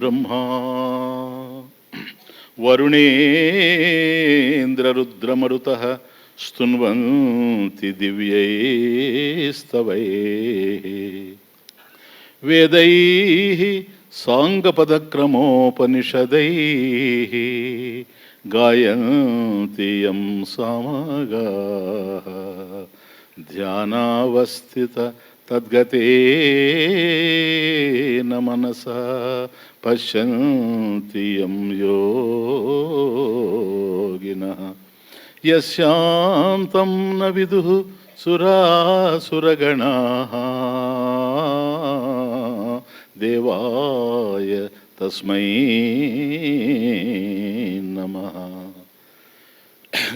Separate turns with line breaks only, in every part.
బ్రహ్మా వరుణేంద్రరుద్రమరుతః స్తున్వంతి దివ్యైస్తవైః వేదైః సాంగపదక్రమోపనిషదైః గాయంతి యం సామగాః ధ్యానావస్థిత తద్గతేన మనసా పశ్యంతి యం యోగినః యస్యాంతం న విదుః సురాసురగణాః దేవాయ తస్మై నమః.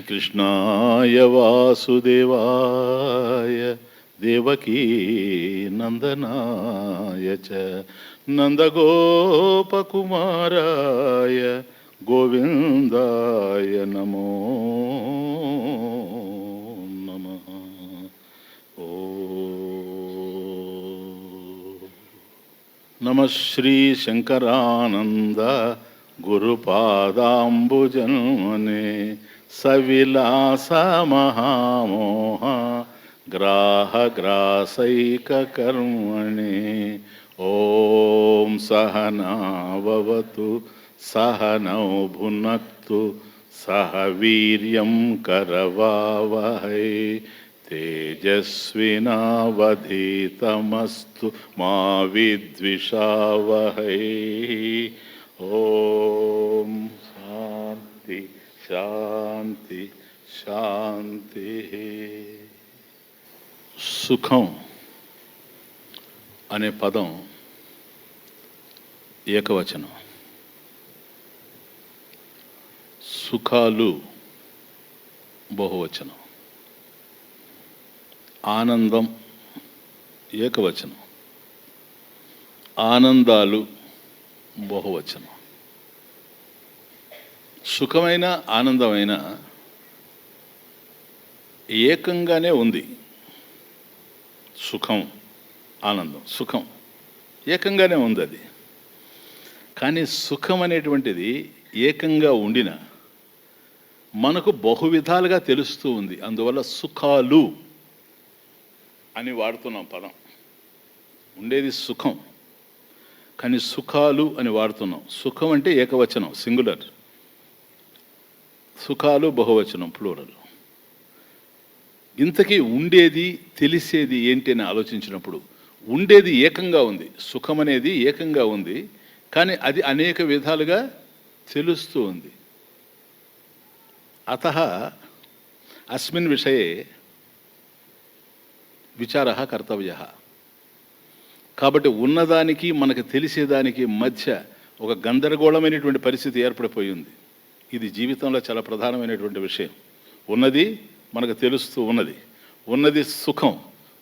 కృష్ణాయ వాసుదేవాయ దేవకీ నందనాయ చ నందగోపకుమారాయ గోవిందాయ నమో నమః. నమః శ్రీ శంకరానంద గురుపాదాంబుజన్మనే సవిలాస మహామోహ గ్రాహగ్రాసైకకర్మణే. ఓం సహనావతు సహనౌ భునక్తు సహ వీర్యం కరవావహై తేజస్వినావధీతమస్తు మా విద్విషావహై. ఓం శాంతి శాంతి శాంతి. సుఖం అనే పదం ఏకవచనం, సుఖాలు బహువచనం, ఆనందం ఏకవచనం, ఆనందాలు బహువచనం. సుఖమైన ఆనందమైన ఏకంగానే ఉంది. సుఖం ఆనందం సుఖం ఏకంగానే ఉంది అది. కానీ సుఖం అనేటువంటిది ఏకంగా ఉండిన మనకు బహువిధాలుగా తెలుస్తూ ఉంది. అందువల్ల సుఖాలు అని వాడుతున్నాం పదం. ఉండేది సుఖం, కానీ సుఖాలు అని వాడుతున్నాం. సుఖం అంటే ఏకవచనం సింగులర్, సుఖాలు బహువచనం ప్లూరల్. ఇంతకీ ఉండేది తెలిసేది ఏంటి అని ఆలోచించినప్పుడు ఉండేది ఏకంగా ఉంది. సుఖం అనేది ఏకంగా ఉంది, కానీ అది అనేక విధాలుగా తెలుస్తూ ఉంది. అతః అస్మిన్ విషయే విచారः కర్తవ్యः. కాబట్టి ఉన్నదానికి మనకు తెలిసేదానికి మధ్య ఒక గందరగోళమైనటువంటి పరిస్థితి ఏర్పడిపోయింది. ఇది జీవితంలో చాలా ప్రధానమైనటువంటి విషయం. ఉన్నది మనకు తెలుస్తూ ఉన్నది సుఖం,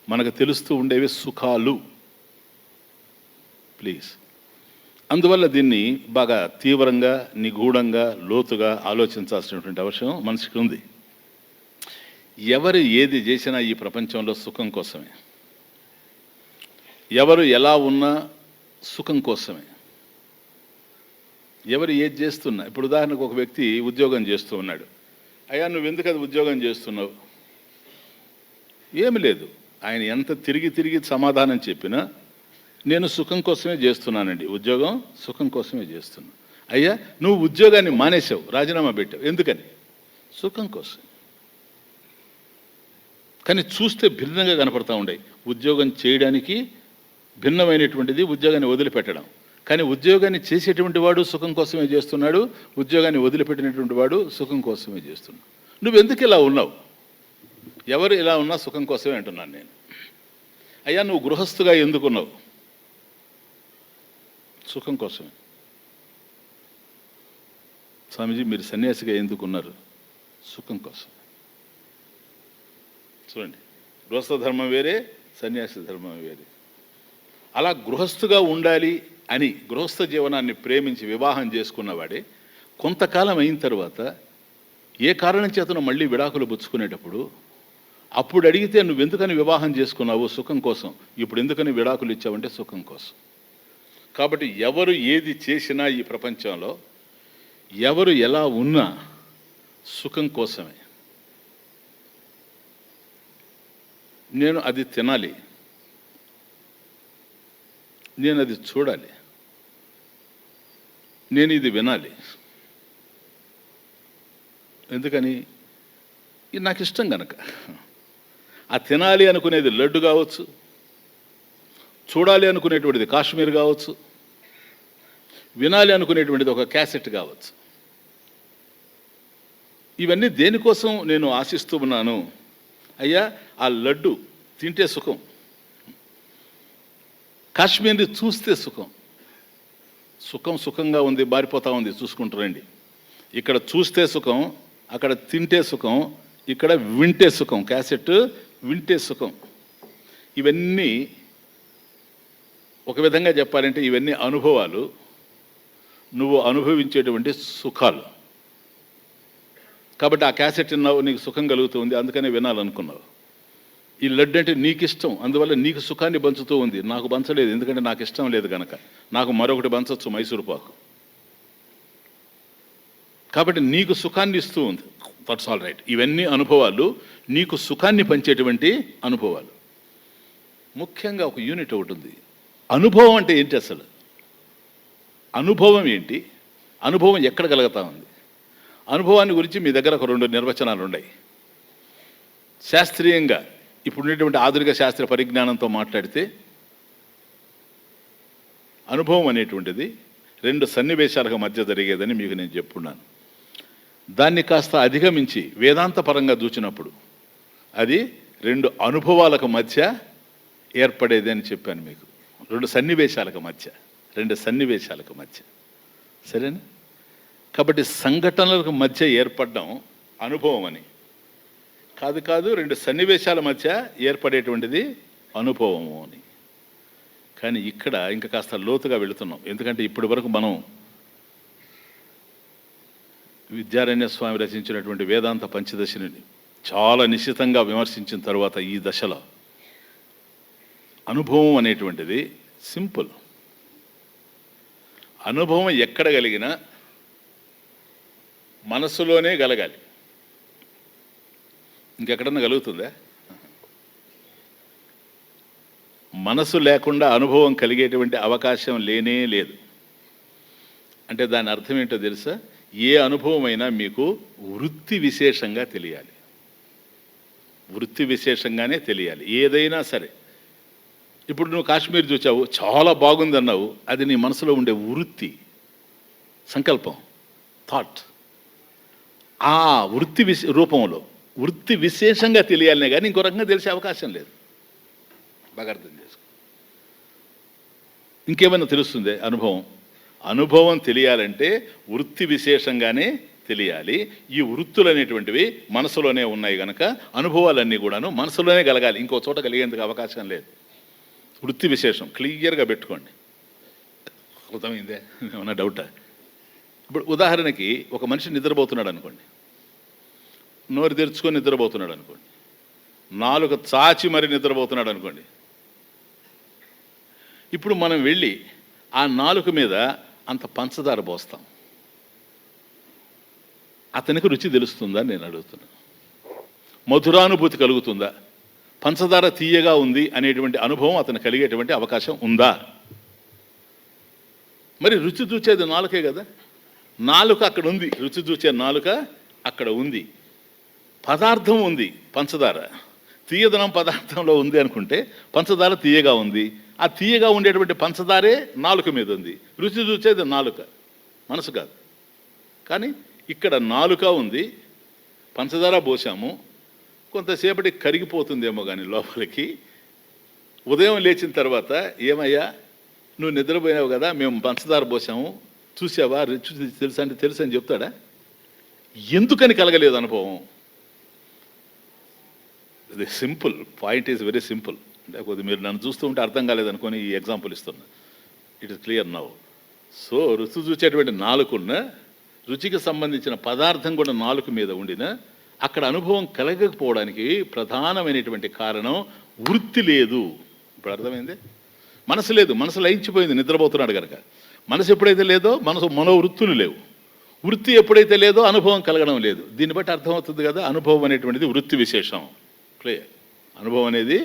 మనకు తెలుస్తూ ఉండేవి సుఖాలు. ప్లీజ్, అందువల్ల దీన్ని బాగా తీవ్రంగా నిగూఢంగా లోతుగా ఆలోచించాల్సినటువంటి అవసరం మనిషికి ఉంది. ఎవరు ఏది చేసినా ఈ ప్రపంచంలో సుఖం కోసమే, ఎవరు ఎలా ఉన్నా సుఖం కోసమే. ఎవరు ఏది చేస్తున్నా, ఇప్పుడు ఉదాహరణకు ఒక వ్యక్తి ఉద్యోగం చేస్తూ ఉన్నాడు. అయ్యా నువ్వు ఎందుకు అది ఉద్యోగం చేస్తున్నావు? ఏమి లేదు, ఆయన ఎంత తిరిగి తిరిగి సమాధానం చెప్పినా నేను సుఖం కోసమే చేస్తున్నానండి, ఉద్యోగం సుఖం కోసమే చేస్తున్నా. అయ్యా నువ్వు ఉద్యోగాన్ని మానేసావు, రాజీనామా పెట్టావు, ఎందుకని? సుఖం కోసం. కానీ చూస్తే భిన్నంగా కనపడతా ఉండే. ఉద్యోగం చేయడానికి భిన్నమైనటువంటిది ఉద్యోగాన్ని వదిలిపెట్టడం. కానీ ఉద్యోగాన్ని చేసేటువంటి వాడు సుఖం కోసమే చేస్తున్నాడు, ఉద్యోగాన్ని వదిలిపెట్టినటువంటి వాడు సుఖం కోసమే చేస్తున్నాడు. నువ్వెందుకు ఇలా ఉన్నావు? ఎవరు ఇలా ఉన్నా సుఖం కోసమే అంటున్నాను నేను. అయ్యా నువ్వు గృహస్థుగా ఎందుకున్నావు? సుఖం కోసమే. స్వామీజీ మీరు సన్యాసిగా ఎందుకున్నారు? సుఖం కోసం. చూడండి, గృహస్థ ధర్మం వేరే, సన్యాసి ధర్మం వేరే. అలా గృహస్థుగా ఉండాలి అని గృహస్థ జీవనాన్ని ప్రేమించి వివాహం చేసుకున్నవాడే కొంతకాలం అయిన తర్వాత ఏ కారణం చేతను మళ్ళీ విడాకులు పుచ్చుకునేటప్పుడు అప్పుడు అడిగితే నువ్వెందుకని వివాహం చేసుకున్నావు? సుఖం కోసం. ఇప్పుడు ఎందుకని విడాకులు ఇచ్చావంటే సుఖం కోసం. కాబట్టి ఎవరు ఏది చేసినా ఈ ప్రపంచంలో, ఎవరు ఎలా ఉన్నా సుఖం కోసమే. నేను అది తినాలి, నేను అది చూడాలి, నేను ఇది వినాలి. ఎందుకని? ఇది నాకు ఇష్టం కనుక. ఆ తినాలి అనుకునేది లడ్డు కావచ్చు, చూడాలి అనుకునేటువంటిది కాశ్మీర్ కావచ్చు, వినాలి అనుకునేటువంటిది ఒక క్యాసెట్ కావచ్చు. ఇవన్నీ దేనికోసం నేను ఆశిస్తూ ఉన్నాను? అయ్యా, ఆ లడ్డు తింటే సుఖం, కాశ్మీర్ని చూస్తే సుఖం. సుఖంగా ఉంది, బారిపోతూ ఉంది, చూసుకుంటారండి. ఇక్కడ చూస్తే సుఖం, అక్కడ తింటే సుఖం, ఇక్కడ వింటే సుఖం, క్యాసెట్ వింటే సుఖం. ఇవన్నీ ఒక విధంగా చెప్పాలంటే ఇవన్నీ అనుభవాలు, నువ్వు అనుభవించేటువంటి సుఖాలు. కాబట్టి ఆ క్యాసెట్ విన్నావు, నీకు సుఖం కలుగుతుంది, అందుకనే వినాలనుకున్నావు. ఈ లడ్డు అంటే నీకు ఇష్టం, అందువల్ల నీకు సుఖాన్ని పంచుతూ ఉంది. నాకు పంచలేదు, ఎందుకంటే నాకు ఇష్టం లేదు కనుక. నాకు మరొకటి పంచవచ్చు, మైసూరు పాకు. కాబట్టి నీకు సుఖాన్ని ఇస్తూ ఉంది. That's all right. ఇవన్నీ అనుభవాలు, నీకు సుఖాన్ని పంచేటువంటి అనుభవాలు. ముఖ్యంగా ఒక యూనిట్ ఒకటి ఉంది. అనుభవం అంటే ఏంటి అసలు? అనుభవం ఏంటి? అనుభవం ఎక్కడ కలుగుతూ ఉంది? అనుభవాన్ని గురించి మీ దగ్గర ఒక 2 నిర్వచనాలు ఉన్నాయి. శాస్త్రీయంగా ఇప్పుడు ఉండేటువంటి ఆధునిక శాస్త్ర పరిజ్ఞానంతో మాట్లాడితే అనుభవం అనేటువంటిది 2 సన్నివేశాలకు మధ్య జరిగేదని మీకు నేను చెప్పున్నాను. దాన్ని కాస్త అధిగమించి వేదాంత పరంగా చూచినప్పుడు అది 2 అనుభవాలకు మధ్య ఏర్పడేది అని చెప్పాను మీకు. 2 సన్నివేశాలకు మధ్య. సరేనా? కాబట్టి సంఘటనలకు మధ్య ఏర్పడడం అనుభవం అని కాదు, 2 సన్నివేశాల మధ్య ఏర్పడేటువంటిది అనుభవము అని. కానీ ఇక్కడ ఇంకా కాస్త లోతుగా వెళుతున్నాం. ఎందుకంటే ఇప్పటి వరకు మనం విద్యారణ్య స్వామి రచించినటువంటి వేదాంత పంచదశిని చాలా నిశ్చితంగా విమర్శించిన తర్వాత ఈ దశలో అనుభవం అనేటువంటిది సింపుల్. అనుభవం ఎక్కడ కలిగినా మనసులోనే కలగాలి, ఇంకెక్కడన్నా కలుగుతుందా? మనసు లేకుండా అనుభవం కలిగేటువంటి అవకాశం లేనే లేదు. అంటే దాని అర్థం ఏంటో తెలుసా? ఏ అనుభవం అయినా మీకు వృత్తి విశేషంగా తెలియాలి, వృత్తి విశేషంగానే తెలియాలి ఏదైనా సరే. ఇప్పుడు నువ్వు కాశ్మీర్ చూచావు, చాలా బాగుంది అన్నావు, అది నీ మనసులో ఉండే వృత్తి, సంకల్పం, థాట్. ఆ వృత్తి రూపంలో వృత్తి విశేషంగా తెలియాలనే కానీ ఇంకో రకంగా తెలిసే అవకాశం లేదు. బాగా అర్థం చేసుకో. ఇంకేమైనా తెలుస్తుంది అనుభవం తెలియాలంటే వృత్తి విశేషంగానే తెలియాలి. ఈ వృత్తులు అనేటువంటివి మనసులోనే ఉన్నాయి కనుక అనుభవాలన్నీ కూడాను మనసులోనే కలగాలి, ఇంకో చోట కలిగేందుకు అవకాశం లేదు. వృత్తి విశేషం క్లియర్గా పెట్టుకోండి. అర్థమైందే? ఏమన్నా డౌటా? ఇప్పుడు ఉదాహరణకి ఒక మనిషి నిద్రపోతున్నాడు అనుకోండి, నోరు తెరుచుకొని నిద్రపోతున్నాడు అనుకోండి, నాలుక చాచి మరి నిద్రపోతున్నాడు అనుకోండి. ఇప్పుడు మనం వెళ్ళి ఆ నాలుక మీద అంత పంచదార పోస్తాం, అతనికి రుచి తెలుస్తుందా నేను అడుగుతున్నా? మధురానుభూతి కలుగుతుందా? పంచదార తీయగా ఉంది అనేటువంటి అనుభవం అతను కలిగేటువంటి అవకాశం ఉందా? మరి రుచి చూచేది నాలుకే కదా. నాలుక అక్కడ ఉంది, రుచి చూచే నాలుక అక్కడ ఉంది, పదార్థం ఉంది, పంచదార తీయదనం పదార్థంలో ఉంది అనుకుంటే పంచదార తీయగా ఉంది. ఆ తీయగా ఉండేటువంటి పంచదారే నాలుక మీద ఉంది, రుచి చూచేది నాలుక, మనసు కాదు. కానీ ఇక్కడ నాలుక ఉంది, పంచదార పోసాము, కొంతసేపటి కరిగిపోతుందేమో కానీ లోపలికి. ఉదయం లేచిన తర్వాత ఏమయ్యా నువ్వు నిద్రపోయావు కదా, మేము పంచదార పోసాము, చూసావా, రుచి తెలుసా అంటే తెలుసు అని చెప్తాడా? ఎందుకని కలగలేదు అనుభవం? ఇది simple point, is very simple. అంటే కొద్దిగా మీరు నన్ను చూస్తూ ఉంటే అర్థం కాలేదనుకొని ఈ ఎగ్జాంపుల్ ఇస్తున్నా. It is clear now. So రుచి చూచేటువంటి నాలుగున్న, రుచికి సంబంధించిన పదార్థం కూడా నాలుగు మీద ఉండిన అక్కడ అనుభవం కలగకపోవడానికి ప్రధానమైనటువంటి కారణం వృత్తి లేదు. ఇప్పుడు అర్థమైంది? మనసు లేదు, మనసు లయించిపోయింది, నిద్రపోతున్నాడు కనుక. మనసు ఎప్పుడైతే లేదో మనోవృత్తులు లేవు. వృత్తి ఎప్పుడైతే లేదో అనుభవం కలగడం లేదు. దీన్ని బట్టి అర్థమవుతుంది కదా, అనుభవం అనేటువంటిది వృత్తి విశేషం. క్లియర్. అనుభవం అనేది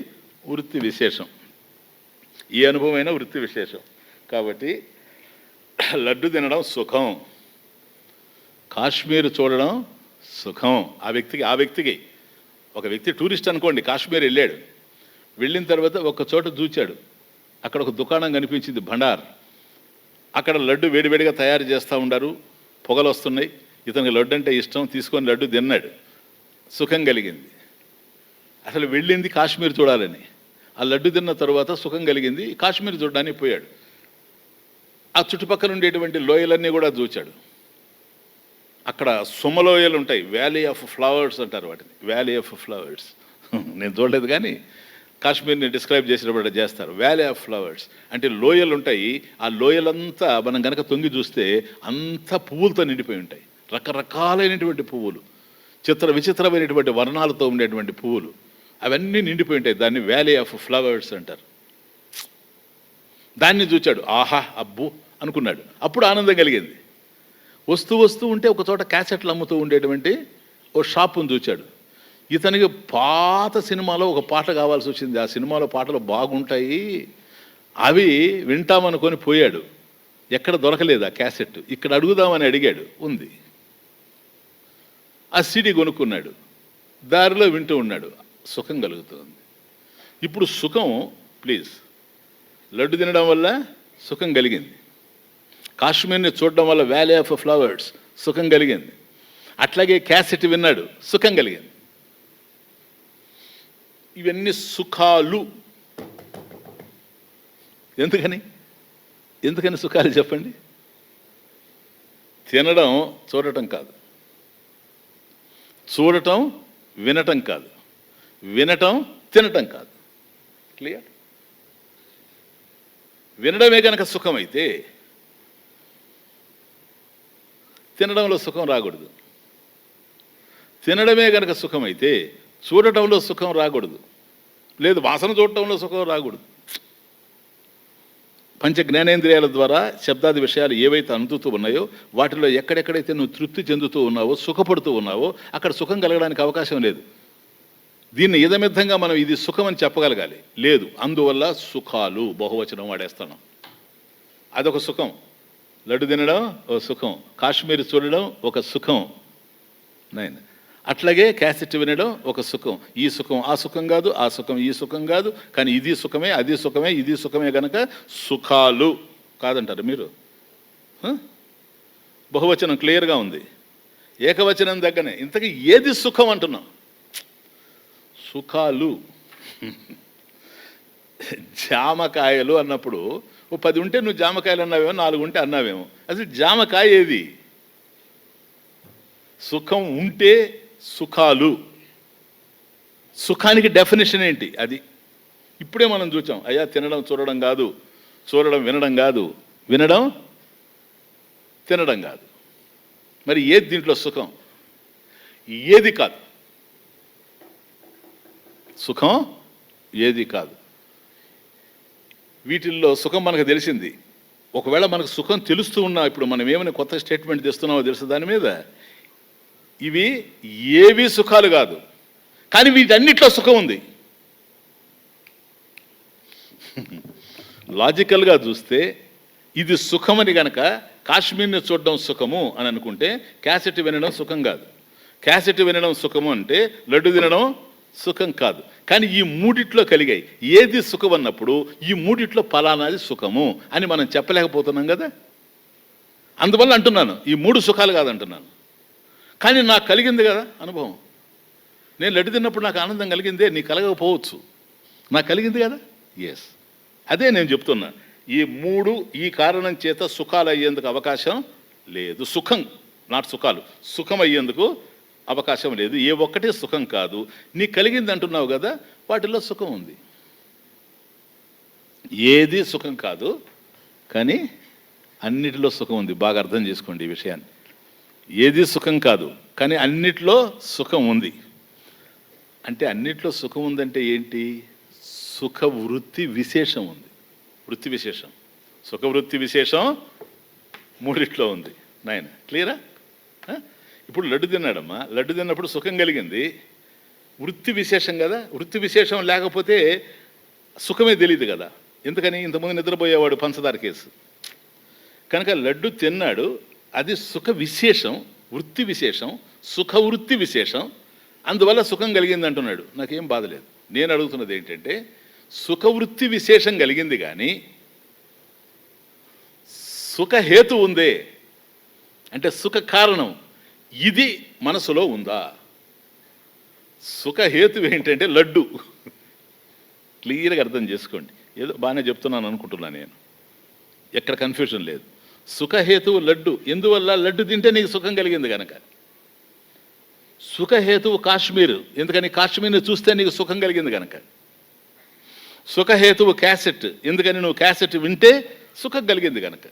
వృత్తి విశేషం. ఏ అనుభవం అయినా వృత్తి విశేషం. కాబట్టి లడ్డు తినడం సుఖం, కాశ్మీర్ చూడడం సుఖం. ఆ వ్యక్తికి ఒక వ్యక్తి టూరిస్ట్ అనుకోండి, కాశ్మీర్ వెళ్ళాడు. వెళ్ళిన తర్వాత ఒక చోట చూచాడు, అక్కడ ఒక దుకాణం కనిపించింది, భండార్. అక్కడ లడ్డు వేడివేడిగా తయారు చేస్తూ ఉండారు, పొగలు వస్తున్నాయి. ఇతనికి లడ్డు అంటే ఇష్టం, తీసుకొని లడ్డు తిన్నాడు, సుఖం కలిగింది. అసలు వెళ్ళింది కాశ్మీర్ చూడాలని. ఆ లడ్డు తిన్న తర్వాత సుఖం కలిగింది, కాశ్మీర్ చూడడానికి పోయాడు. ఆ చుట్టుపక్కల ఉండేటువంటి లోయలన్నీ కూడా చూచాడు. అక్కడ సుమలోయలు ఉంటాయి, వ్యాలీ ఆఫ్ ఫ్లవర్స్ అంటారు వాటిని, వ్యాలీ ఆఫ్ ఫ్లవర్స్. నేను చూడలేదు కానీ కాశ్మీర్ని డిస్క్రైబ్ చేసినప్పుడు చేస్తారు. వ్యాలీ ఆఫ్ ఫ్లవర్స్ అంటే లోయలు ఉంటాయి. ఆ లోయలంతా మనం కనుక తొంగి చూస్తే అంతా పువ్వులతో నిండిపోయి ఉంటాయి, రకరకాలైనటువంటి పువ్వులు, విచిత్రమైనటువంటి వర్ణాలతో ఉండేటువంటి పువ్వులు, అవన్నీ నిండిపోయి ఉంటాయి. దాన్ని వ్యాలీ ఆఫ్ ఫ్లవర్స్ అంటారు. దాన్ని చూచాడు, ఆహా అబ్బు అనుకున్నాడు. అప్పుడు ఆనందం కలిగింది. వస్తూ ఉంటే ఒక చోట క్యాసెట్లు అమ్ముతూ ఉండేటువంటి ఓ షాపును చూచాడు. ఇతనికి పాత సినిమాలో ఒక పాట కావాల్సి వచ్చింది. ఆ సినిమాలో పాటలు బాగుంటాయి, అవి వింటామనుకొని పోయాడు. ఎక్కడ దొరకలేదు ఆ క్యాసెట్. ఇక్కడ అడుగుదామని అడిగాడు, ఉంది. ఆ సీడీ కొనుక్కున్నాడు, దారిలో వింటూ ఉన్నాడు, సుఖం కలుగుతుంది. ఇప్పుడు సుఖం, ప్లీజ్, లడ్డు తినడం వల్ల సుఖం కలిగింది, కాశ్మీర్ని చూడడం వల్ల వ్యాలీ ఆఫ్ ఫ్లవర్స్ సుఖం కలిగింది, అట్లాగే క్యాసెట్ విన్నాడు, సుఖం కలిగింది. ఇవన్నీ సుఖాలు. ఎందుకని సుఖాలు చెప్పండి? తినడం చూడటం కాదు, చూడటం వినటం కాదు, వినటం తినటం కాదు. క్లియర్? వినడమే కనుక సుఖమైతే తినడంలో సుఖం రాకూడదు. తినడమే కనుక సుఖమైతే చూడటంలో సుఖం రాకూడదు. లేదు, వాసన చూడటంలో సుఖం రాకూడదు. పంచ జ్ఞానేంద్రియాల ద్వారా శబ్దాది విషయాలు ఏవైతే అందుతూ ఉన్నాయో వాటిలో ఎక్కడెక్కడైతే నువ్వు తృప్తి చెందుతూ ఉన్నావో, సుఖపడుతూ ఉన్నావో, అక్కడ సుఖం కలగడానికి అవకాశం లేదు. దీన్ని ఇదమిద్ధంగా మనం ఇది సుఖం అని చెప్పగలగాలి. లేదు, అందువల్ల సుఖాలు బహువచనం వాడేస్తున్నాం. అదొక సుఖం. లడ్డు తినడం ఒక సుఖం, కాశ్మీర్ చూడడం ఒక సుఖం, అట్లాగే క్యాసెట్ వినడం ఒక సుఖం. ఈ సుఖం ఆ సుఖం కాదు, ఆ సుఖం ఈ సుఖం కాదు, కానీ ఇది సుఖమే, అది సుఖమే, ఇది సుఖమే కనుక సుఖాలు కాదంటారు మీరు. బహువచనం క్లియర్గా ఉంది, ఏకవచనం దగ్గరనే. ఇంతకీ ఏది సుఖం అంటున్నాం? సుఖాలు. జామకాయలు అన్నప్పుడు ఓ 10 ఉంటే నువ్వు జామకాయలు అన్నావేమో, 4 ఉంటే అన్నావేమో. అసలు జామకాయ ఏది? సుఖం ఉంటే సుఖాలు. సుఖానికి డెఫినేషన్ ఏంటి? అది ఇప్పుడే మనం చూసాం. అయ్యా, తినడం చూడడం కాదు, చూడడం వినడం కాదు, వినడం తినడం కాదు. మరి ఏది దీంట్లో సుఖం? ఏది కాదు. సుఖం ఏది కాదు. వీటిల్లో సుఖం మనకు తెలిసింది. ఒకవేళ మనకు సుఖం తెలుస్తూ ఉన్నా, ఇప్పుడు మనం ఏమైనా కొత్త స్టేట్మెంట్ తెస్తున్నామో తెలుసు దాని మీద, ఇవి ఏవి సుఖాలు కాదు, కానీ వీటన్నిటిలో సుఖం ఉంది. లాజికల్గా చూస్తే ఇది సుఖమని గనక కాశ్మీర్ని చూడడం సుఖము అని అనుకుంటే క్యాసెట్ వినడం సుఖం కాదు. క్యాసెట్ వినడం సుఖము అంటే లడ్డు తినడం సుఖం కాదు. కానీ ఈ మూడిట్లో కలిగాయి. ఏది సుఖం అన్నప్పుడు ఈ మూడిట్లో ఫలానాది సుఖము అని మనం చెప్పలేకపోతున్నాం కదా. అందువల్ల అంటున్నాను, ఈ 3 సుఖాలు కాదంటున్నాను. కానీ నాకు కలిగింది కదా అనుభవం. నేను లడ్డు తిన్నప్పుడు నాకు ఆనందం కలిగిందే, నీకు కలగకపోవచ్చు, నాకు కలిగింది కదా. ఎస్, అదే నేను చెప్తున్నా. ఈ 3 ఈ కారణం చేత సుఖాలు అయ్యేందుకు అవకాశం లేదు. సుఖం, నాట్ సుఖాలు, సుఖం అయ్యేందుకు అవకాశం లేదు. ఏ ఒక్కటే సుఖం కాదు. నీకు కలిగింది అంటున్నావు కదా, వాటిల్లో సుఖం ఉంది. ఏది సుఖం కాదు, కానీ అన్నిటిలో సుఖం ఉంది. బాగా అర్థం చేసుకోండి ఈ విషయాన్ని. ఏది సుఖం కాదు, కానీ అన్నిట్లో సుఖం ఉంది. అంటే అన్నిట్లో సుఖం ఉందంటే ఏంటి? సుఖ వృత్తి విశేషం ఉంది. వృత్తి విశేషం. సుఖవృత్తి విశేషం మూడిట్లో ఉంది నాయన. క్లియరా? ఇప్పుడు లడ్డు తిన్నాడమ్మా, లడ్డు తిన్నప్పుడు సుఖం కలిగింది, వృత్తి విశేషం కదా. వృత్తి విశేషం లేకపోతే సుఖమే తెలియదు కదా. ఎందుకని? ఇంతకుముందు నిద్రపోయేవాడు పంచదార కేసు కనుక లడ్డు తిన్నాడు, అది సుఖ విశేషం, వృత్తి విశేషం, సుఖవృత్తి విశేషం, అందువల్ల సుఖం కలిగింది అంటున్నాడు. నాకేం బాధలేదు. నేను అడుగుతున్నది ఏంటంటే సుఖవృత్తి విశేషం కలిగింది కానీ సుఖహేతు ఉందే, అంటే సుఖ కారణం ఇది మనసులో ఉందా? సుఖహేతు ఏంటంటే లడ్డు. క్లియర్గా అర్థం చేసుకోండి. ఏదో బాగానే చెప్తున్నాను అనుకుంటున్నాను నేను, ఎక్కడ కన్ఫ్యూజన్ లేదు. సుఖహేతువు లడ్డు. ఎందువల్ల? లడ్డు తింటే నీకు సుఖం కలిగింది కనుక. సుఖహేతువు కాశ్మీర్. ఎందుకని? కాశ్మీర్ని చూస్తే నీకు సుఖం కలిగింది కనుక. సుఖహేతువు క్యాసెట్. ఎందుకని? నువ్వు క్యాసెట్ వింటే సుఖం కలిగింది కనుక.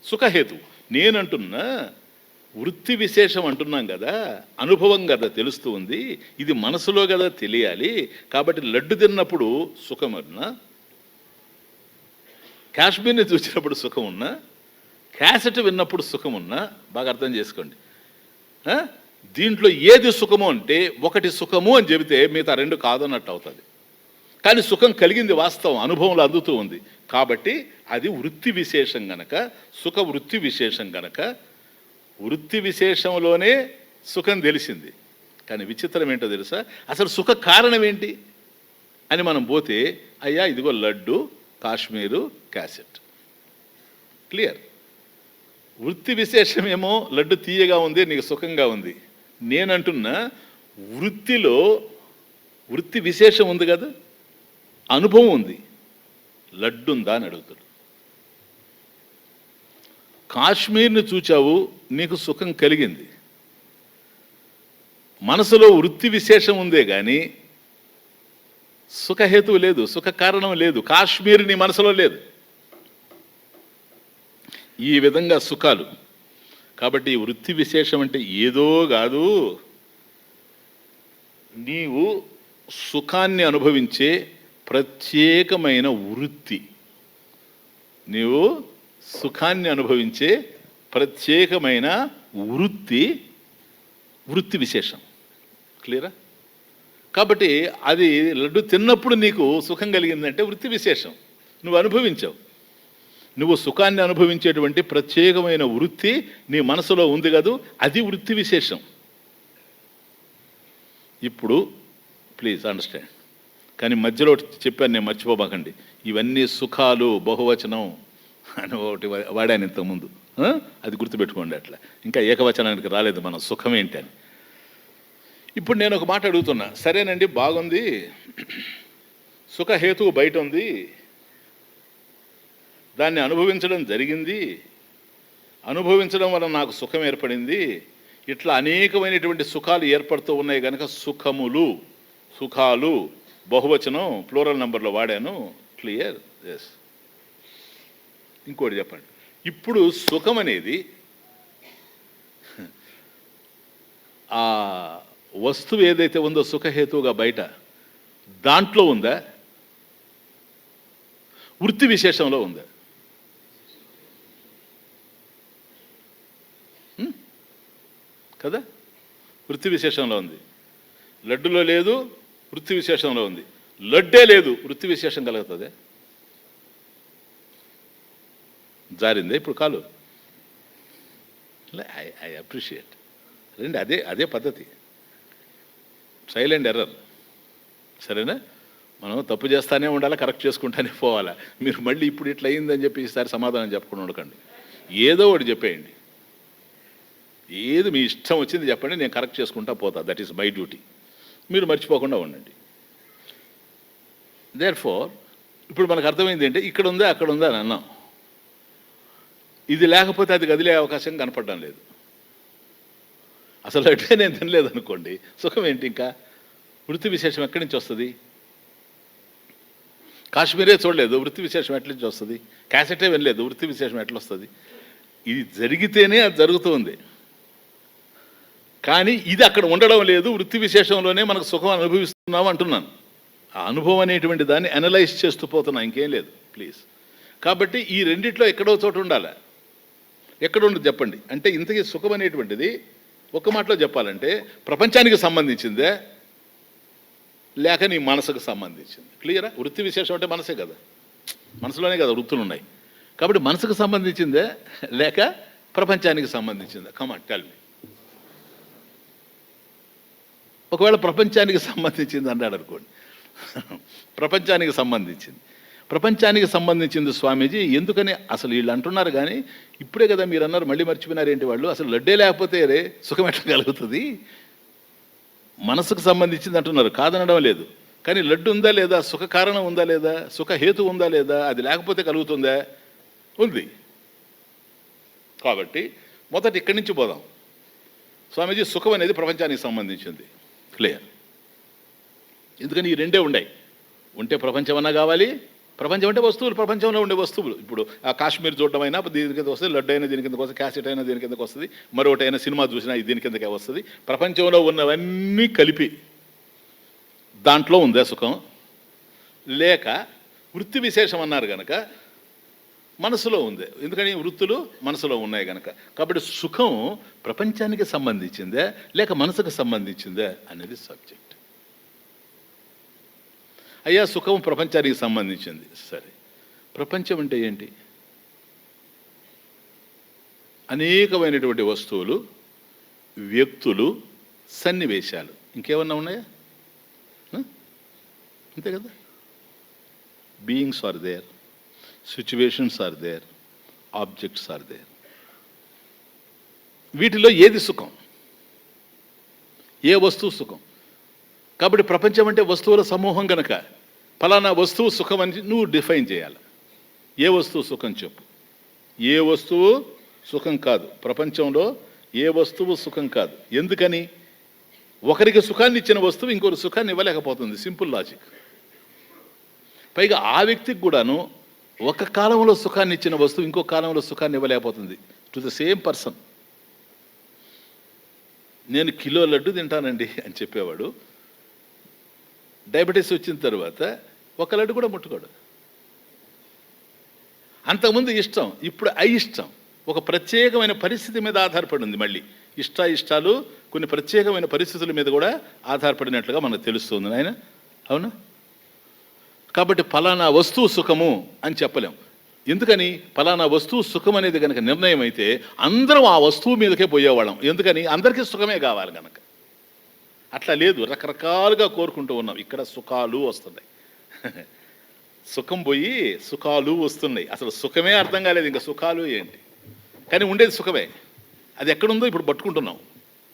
సుఖహేతువు. నేనంటున్నా వృత్తి విశేషం అంటున్నాం కదా, అనుభవం కదా తెలుస్తూ ఉంది, ఇది మనసులో కదా తెలియాలి. కాబట్టి లడ్డు తిన్నప్పుడు సుఖం ఉన్నా, కాశ్మీర్ని చూసినప్పుడు సుఖం ఉన్నా, క్యాసెట్ విన్నప్పుడు సుఖం ఉన్నా, బాగా అర్థం చేసుకోండి. దీంట్లో ఏది సుఖము అంటే ఒకటి సుఖము అని చెబితే మిగతా రెండు కాదన్నట్టు అవుతుంది. కానీ సుఖం కలిగింది వాస్తవం, అనుభవంలో అందుతూ ఉంది. కాబట్టి అది వృత్తి విశేషం గనక, సుఖ వృత్తి విశేషం గనక వృత్తి విశేషంలోనే సుఖం తెలిసింది. కానీ విచిత్రం ఏంటో తెలుసా? అసలు సుఖ కారణం ఏంటి అని మనం పోతే, అయ్యా ఇదిగో లడ్డు, కాశ్మీరు, క్యాసెట్. క్లియర్. వృత్తి విశేషమేమో లడ్డు తీయగా ఉంది, నీకు సుఖంగా ఉంది. నేనంటున్నా వృత్తిలో వృత్తి విశేషం ఉంది కదా, అనుభవం ఉంది, లడ్డు ఉందా అని అడుగుతాడు. కాశ్మీర్ని చూచావు, నీకు సుఖం కలిగింది, మనసులో వృత్తి విశేషం ఉందే కానీ సుఖహేతువు లేదు, సుఖ కారణం లేదు. కాశ్మీర్ నీ మనసులో లేదు. ఈ విధంగా సుఖాలు. కాబట్టి ఈ వృత్తి విశేషం అంటే ఏదో కాదు, నీవు సుఖాన్ని అనుభవించే ప్రత్యేకమైన వృత్తి. నీవు సుఖాన్ని అనుభవించే ప్రత్యేకమైన వృత్తి విశేషం. క్లియరా? కాబట్టి అది లడ్డు తిన్నప్పుడు నీకు సుఖం కలిగిందంటే వృత్తి విశేషం, నువ్వు అనుభవించావు. నువ్వు సుఖాన్ని అనుభవించేటువంటి ప్రత్యేకమైన వృత్తి నీ మనసులో ఉంది కదూ, అది వృత్తి విశేషం. ఇప్పుడు ప్లీజ్ అండర్స్టాండ్. కానీ మధ్యలో చెప్పాను, నేను మర్చిపోబాకండి. ఇవన్నీ సుఖాలు బహువచనం అని ఒకటి వాడాను ఇంతకుముందు, అది గుర్తుపెట్టుకోండి. అట్లా ఇంకా ఏకవచనానికి రాలేదు మనం సుఖం ఏంటి అని. ఇప్పుడు నేను ఒక మాట అడుగుతున్నా, సరేనండి బాగుంది, సుఖహేతువు బయట ఉంది, దాన్ని అనుభవించడం జరిగింది, అనుభవించడం వల్ల నాకు సుఖం ఏర్పడింది, ఇట్లా అనేకమైనటువంటి సుఖాలు ఏర్పడుతూ ఉన్నాయి కనుక సుఖాలు బహువచనం ప్లూరల్ నెంబర్లో వాడాను. క్లియర్? ఎస్. ఇంకోటి చెప్పండి. ఇప్పుడు సుఖం అనేది ఆ వస్తువు ఏదైతే ఉందో సుఖహేతువుగా బయట, దాంట్లో ఉందా, వృత్తి విశేషంలో ఉందా? కదా, వృత్తి విశేషంలో ఉంది. లడ్డులో లేదు, వృత్తి విశేషంలో ఉంది. లడ్డే లేదు, వృత్తి విశేషం కలుగుతుంది. జారిందే ఇప్పుడు కాలు. I appreciate. రండి, అదే పద్ధతి. Silent error. సరేనా? మనం తప్పు చేస్తానే ఉండాలి, కరెక్ట్ చేసుకుంటానే పోవాలా. మీరు మళ్ళీ ఇప్పుడు ఇట్లా అయిందని చెప్పి ఈసారి సమాధానం చెప్పకుండా ఉండకండి. ఏదో ఒకటి చెప్పేయండి, ఏది మీ ఇష్టం వచ్చింది చెప్పండి, నేను కరెక్ట్ చేసుకుంటా పోతా. That is my duty. మీరు మర్చిపోకుండా ఉండండి. దేర్ఫోర్ ఇప్పుడు మనకు అర్థమైంది ఏంటి, ఇక్కడ ఉందా అక్కడ ఉందా అని అన్నాం. ఇది లేకపోతే అది కదిలే అవకాశం కనపడడం లేదు. అసలు అట్లే నేను తినలేదు అనుకోండి, సుఖం ఏంటి? ఇంకా వృత్తి విశేషం ఎక్కడి నుంచి వస్తుంది? కాశ్మీరే చూడలేదు, వృత్తి విశేషం ఎట్ల నుంచి వస్తుంది? క్యాసెటే వినలేదు, వృత్తి విశేషం ఎట్లా వస్తుంది? ఇది జరిగితేనే అది జరుగుతుంది. కానీ ఇది అక్కడ ఉండడం లేదు, వృత్తి విశేషంలోనే మనకు సుఖం అనుభవిస్తున్నాం అంటున్నాను. ఆ అనుభవం అనేటువంటి దాన్ని అనలైజ్ చేస్తూ పోతున్నా, ఇంకేం లేదు. ప్లీజ్ కాబట్టి ఈ రెండిట్లో ఎక్కడో చోట ఉండాలి. ఎక్కడ ఉండదు చెప్పండి. అంటే ఇంతకీ సుఖం అనేటువంటిది ఒక్క మాటలో చెప్పాలంటే ప్రపంచానికి సంబంధించిందే లేక నీ మనసుకు సంబంధించింది. క్లియరా? వృత్తి విశేషం అంటే మనసే కదా, మనసులోనే కదా వృత్తులు ఉన్నాయి. కాబట్టి మనసుకు సంబంధించిందే లేక ప్రపంచానికి సంబంధించిందే? Come on tell me. ఒకవేళ ప్రపంచానికి సంబంధించింది అన్నాడు అనుకోండి, ప్రపంచానికి సంబంధించింది స్వామీజీ ఎందుకని అసలు వీళ్ళు అంటున్నారు. కానీ ఇప్పుడే కదా మీరు అన్నారు, మళ్ళీ మర్చిపోయినారు ఏంటి వాళ్ళు? అసలు లడ్డే లేకపోతే రే సుఖం ఎట్లా కలుగుతుంది? మనసుకు సంబంధించింది అంటున్నారు, కాదనడం లేదు. కానీ లడ్డు ఉందా లేదా, సుఖ కారణం ఉందా లేదా, సుఖ హేతు ఉందా లేదా, అది లేకపోతే కలుగుతుందా? ఉంది. కాబట్టి మొదట ఇక్కడి నుంచి పోదాం. స్వామీజీ సుఖం అనేది ప్రపంచానికి సంబంధించింది, క్లియర్. ఎందుకని ఈ రెండే ఉన్నాయి. ఉంటే ప్రపంచం అన్నా కావాలి. ప్రపంచం అంటే వస్తువులు, ప్రపంచంలో ఉండే వస్తువులు. ఇప్పుడు ఆ కాశ్మీర్ చూడడం అయినా దీని కింద వస్తుంది, లడ్డు అయినా దీని కిందకి వస్తుంది, క్యాసెట్ అయినా దీని కిందకి వస్తుంది, మరొకటి అయినా సినిమా చూసినా దీని కిందకే వస్తుంది. ప్రపంచంలో ఉన్నవన్నీ కలిపి దాంట్లో ఉందే సుఖం. లేక వృత్తి విశేషం అన్నారు కనుక మనసులో ఉంది. ఎందుకని వృత్తులు మనసులో ఉన్నాయి కనుక. కాబట్టి సుఖం ప్రపంచానికి సంబంధించిందే లేక మనసుకు సంబంధించిందే అనేది సబ్జెక్ట్. అయ్యా సుఖం ప్రపంచానికి సంబంధించింది, సరే. ప్రపంచం అంటే ఏంటి? అనేకమైనటువంటి వస్తువులు, వ్యక్తులు, సన్నివేశాలు. ఇంకేమన్నా ఉన్నాయా? అంతే కదా. Beings are there, situations are there, objects are there. వీటిలో ఏది సుఖం? ఏ వస్తువు సుఖం? కాబట్టి ప్రపంచం అంటే వస్తువుల సమూహం కనుక ఫలానా వస్తువు సుఖం అని నువ్వు డిఫైన్ చేయాలి. ఏ వస్తువు సుఖం చెప్పు. ఏ వస్తువు సుఖం కాదు. ప్రపంచంలో ఏ వస్తువు సుఖం కాదు. ఎందుకని? ఒకరికి సుఖాన్ని ఇచ్చిన వస్తువు ఇంకొకరి సుఖాన్ని ఇవ్వలేకపోతుంది. Simple logic. పైగా ఆ వ్యక్తికి కూడాను ఒక కాలంలో సుఖాన్ని ఇచ్చిన వస్తువు ఇంకో కాలంలో సుఖాన్ని ఇవ్వలేకపోతుంది. To the same person. నేను కిలో లడ్డు తింటానండి అని చెప్పేవాడు డయాబెటీస్ వచ్చిన తర్వాత ఒక లడ్డు కూడా ముట్టుకోడు. అంతకుముందు ఇష్టం, ఇప్పుడు అయిష్టం. ఒక ప్రత్యేకమైన పరిస్థితి మీద ఆధారపడింది. మళ్ళీ ఇష్టాలు కొన్ని ప్రత్యేకమైన పరిస్థితుల మీద కూడా ఆధారపడినట్లుగా మనకు తెలుస్తుంది నాయన. అవునా? కాబట్టి ఫలానా వస్తువు సుఖము అని చెప్పలేం. ఎందుకని? ఫలానా వస్తువు సుఖం అనేది కనుక నిర్ణయం అయితే అందరం ఆ వస్తువు మీదకే పోయేవాళ్ళం. ఎందుకని? అందరికీ సుఖమే కావాలి కనుక. అట్లా లేదు, రకరకాలుగా కోరుకుంటూ ఉన్నాం. ఇక్కడ సుఖాలు వస్తున్నాయి, సుఖం పోయి సుఖాలు వస్తున్నాయి. అసలు సుఖమే అర్థం కాలేదు, ఇంకా సుఖాలు ఏంటి? కానీ ఉండేది సుఖమే. అది ఎక్కడుందో ఇప్పుడు పట్టుకుంటున్నాం.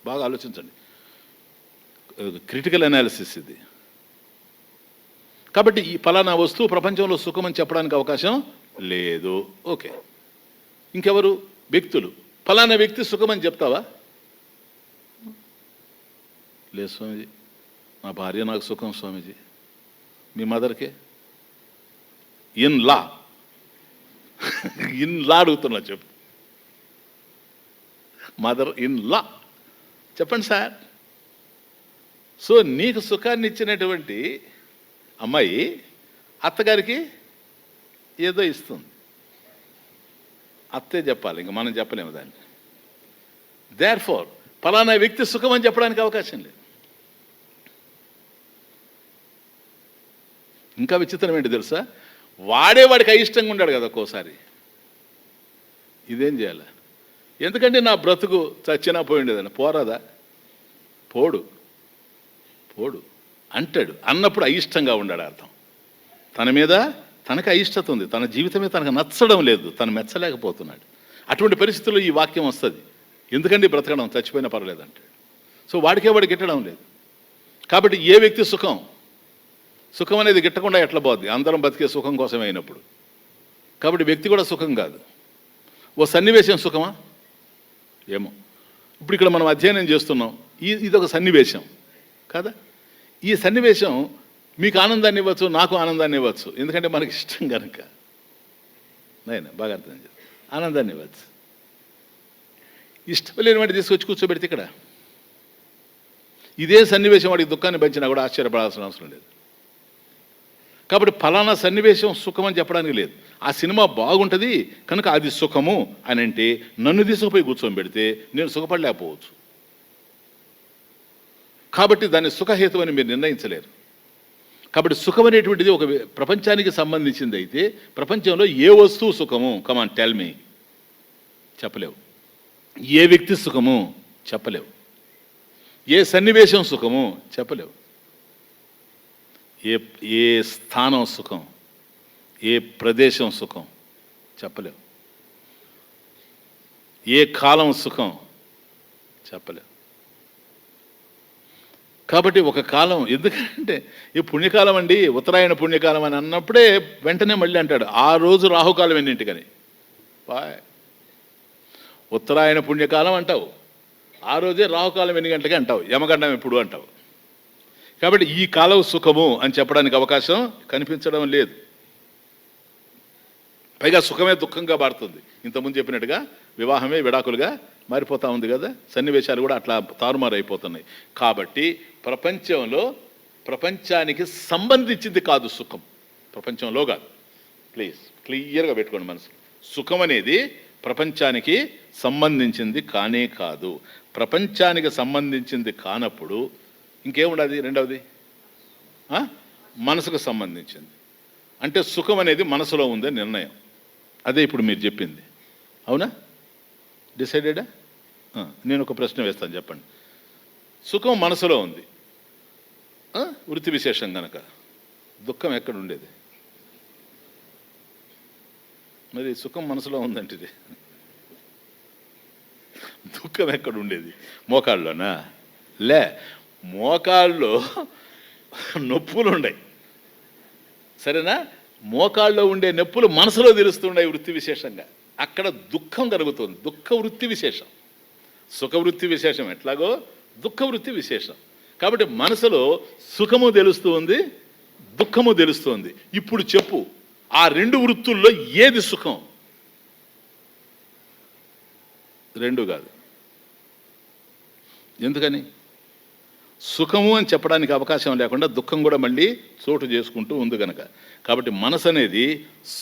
బాగా ఆలోచించండి, క్రిటికల్ అనాలిసిస్ ఇది. కాబట్టి ఈ ఫలానా వస్తువు ప్రపంచంలో సుఖం అని చెప్పడానికి అవకాశం లేదు. ఓకే. ఇంకెవరు? వ్యక్తులు. ఫలానా వ్యక్తి సుఖం అని చెప్తావా? లేదు స్వామీజీ, నా భార్య నాకు సుఖం స్వామీజీ. మీ మదర్కే? ఇన్ లా అడుగుతున్నా, చెప్పు. మదర్ ఇన్ లా చెప్పండి సార్. సో నీకు సుఖాన్ని ఇచ్చినటువంటి అమ్మాయి అత్తగారికి ఏదో ఇస్తుంది. అత్తే చెప్పాలి, ఇంక మనం చెప్పలేము దాన్ని. దేర్ ఫోర్ ఫలానా వ్యక్తి సుఖం అని చెప్పడానికి అవకాశం లేదు. ఇంకా విచిత్రం ఏంటి తెలుసా? వాడికి అయిష్టంగా ఉన్నాడు కదా ఒక్కోసారి. ఇదేం చేయాలి? ఎందుకంటే నా బ్రతుకు చచ్చినా పోయిండేదని. పోరాదా? పోడు అంటాడు. అన్నప్పుడు అయిష్టంగా ఉన్నాడు అర్థం. తన మీద తనకు అయిష్టత ఉంది, తన జీవితమే తనకు నచ్చడం లేదు, తను మెచ్చలేకపోతున్నాడు. అటువంటి పరిస్థితుల్లో ఈ వాక్యం వస్తుంది. ఎందుకంటే బ్రతకడం, చచ్చిపోయినా పర్వాలేదు అంటాడు. సో వాడికి గిట్టడం లేదు. కాబట్టి ఏ వ్యక్తి సుఖం అనేది గిట్టకుండా ఎట్లా పోద్ది? అందరం బతికే సుఖం కోసమే అయినప్పుడు. కాబట్టి వ్యక్తి కూడా సుఖం కాదు. ఓ సన్నివేశం సుఖమా? ఏమో. ఇప్పుడు ఇక్కడ మనం అధ్యయనం చేస్తున్నాం, ఇదొక సన్నివేశం కదా. ఈ సన్నివేశం మీకు ఆనందాన్ని ఇవ్వచ్చు, నాకు ఆనందాన్ని ఇవ్వచ్చు. ఎందుకంటే మనకి ఇష్టం కనుక. నైనా బాగా అర్థం చేయాలి. ఆనందాన్ని ఇవ్వచ్చు. ఇష్టం లేని వాడిని తీసుకొచ్చి కూర్చోబెడితే ఇక్కడ ఇదే సన్నివేశం వాడికి దుఃఖాన్ని పెంచినా కూడా ఆశ్చర్యపడాల్సిన అవసరం లేదు. కాబట్టి ఫలానా సన్నివేశం సుఖం అని చెప్పడానికి లేదు. ఆ సినిమా బాగుంటుంది కనుక అది సుఖము అని అంటే నన్ను తీసుకుపోయి కూర్చొని పెడితే నేను సుఖపడలేకపోవచ్చు. కాబట్టి దాన్ని సుఖహేతు అని మీరు నిర్ణయించలేరు. కాబట్టి సుఖం అనేటువంటిది ఒక ప్రపంచానికి సంబంధించింది అయితే ప్రపంచంలో ఏ వస్తువు సుఖము కమాన్ టెల్ మీ, చెప్పలేవు. ఏ వ్యక్తి సుఖము చెప్పలేవు. ఏ సన్నివేశం సుఖము చెప్పలేవు. ఏ స్థానం సుఖం, ఏ ప్రదేశం సుఖం చెప్పలేవు. ఏ కాలం సుఖం చెప్పలేవు. కాబట్టి ఒక కాలం, ఎందుకంటే ఈ పుణ్యకాలం అండి, ఉత్తరాయణ పుణ్యకాలం అని అన్నప్పుడే వెంటనే మళ్ళీ అంటాడు ఆ రోజు రాహుకాలం ఎన్నింటికని. ఉత్తరాయణ పుణ్యకాలం అంటావు, ఆ రోజే రాహుకాలం ఎన్ని గంటలకి అంటావు, యమగండం ఎప్పుడు అంటావు. కాబట్టి ఈ కాలం సుఖము అని చెప్పడానికి అవకాశం కనిపించడం లేదు. పైగా సుఖమే దుఃఖంగా మారుతుంది. ఇంతకుముందు చెప్పినట్టుగా వివాహమే విడాకులుగా మారిపోతూ ఉంది కదా, సన్నివేశాలు కూడా అట్లా తారుమారు అయిపోతున్నాయి. కాబట్టి ప్రపంచానికి సంబంధించింది కాదు సుఖం, ప్రపంచంలో కాదు. ప్లీజ్ క్లియర్గా పెట్టుకోండి మనసు. సుఖం అనేది ప్రపంచానికి సంబంధించింది కానే కాదు. ప్రపంచానికి సంబంధించింది కానప్పుడు ఇంకేముండదు. రెండవది మనసుకు సంబంధించింది. అంటే సుఖం అనేది మనసులో ఉందే నిర్ణయం. అదే ఇప్పుడు మీరు చెప్పింది. అవునా? డిసైడెడా? నేను ఒక ప్రశ్న వేస్తాను, చెప్పండి. సుఖం మనసులో ఉంది, వృత్తి విశేషం కనుక దుఃఖం ఎక్కడ ఉండేది? మరి సుఖం మనసులో ఉందంటే దుఃఖం ఎక్కడ ఉండేది? మోకాళ్ళలోనా? లే, మోకాళ్ళలో నొప్పులు ఉన్నాయి, సరేనా? మోకాళ్ళలో ఉండే నొప్పులు మనసులో తెలుస్తున్నాయి వృత్తి విశేషంగా. అక్కడ దుఃఖం కలుగుతుంది, దుఃఖ వృత్తి విశేషం. సుఖవృత్తి విశేషం ఎట్లాగో దుఃఖ వృత్తి విశేషం. కాబట్టి మనసులో సుఖము తెలుస్తూ ఉంది, దుఃఖము తెలుస్తుంది. ఇప్పుడు చెప్పు, ఆ రెండు వృత్తుల్లో ఏది సుఖం? రెండు కాదు. ఎందుకని? సుఖము అని చెప్పడానికి అవకాశం లేకుండా దుఃఖం కూడా మళ్ళీ చోటు చేసుకుంటూ ఉంది కనుక. కాబట్టి మనసు అనేది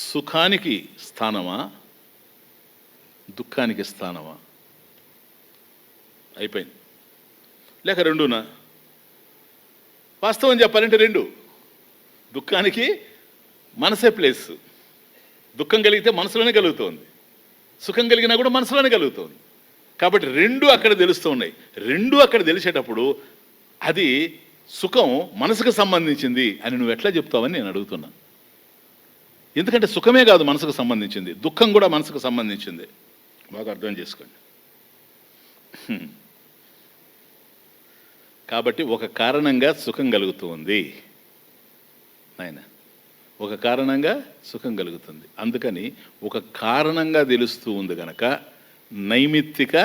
సుఖానికి స్థానమా, దుఃఖానికి స్థానమా? అయిపోయింది. లేక రెండునా? వాస్తవం చెప్పాలంటే రెండు. దుఃఖానికి మనసే ప్లేస్. దుఃఖం కలిగితే మనసులోనే కలుగుతుంది, సుఖం కలిగినా కూడా మనసులోనే కలుగుతుంది. కాబట్టి రెండు అక్కడ తెలుస్తూ ఉన్నాయి. రెండు అక్కడ తెలిసేటప్పుడు అది సుఖం మనసుకు సంబంధించింది అని నువ్వు ఎట్లా చెప్తావని నేను అడుగుతున్నాను. ఎందుకంటే సుఖమే కాదు మనసుకు సంబంధించింది, దుఃఖం కూడా మనసుకు సంబంధించింది. బాగా అర్థం చేసుకోండి. కాబట్టి ఒక కారణంగా సుఖం కలుగుతూ ఉంది నాయన, ఒక కారణంగా సుఖం కలుగుతుంది. అందుకని ఒక కారణంగా తెలుస్తూ ఉంది కనుక నైమిత్తిక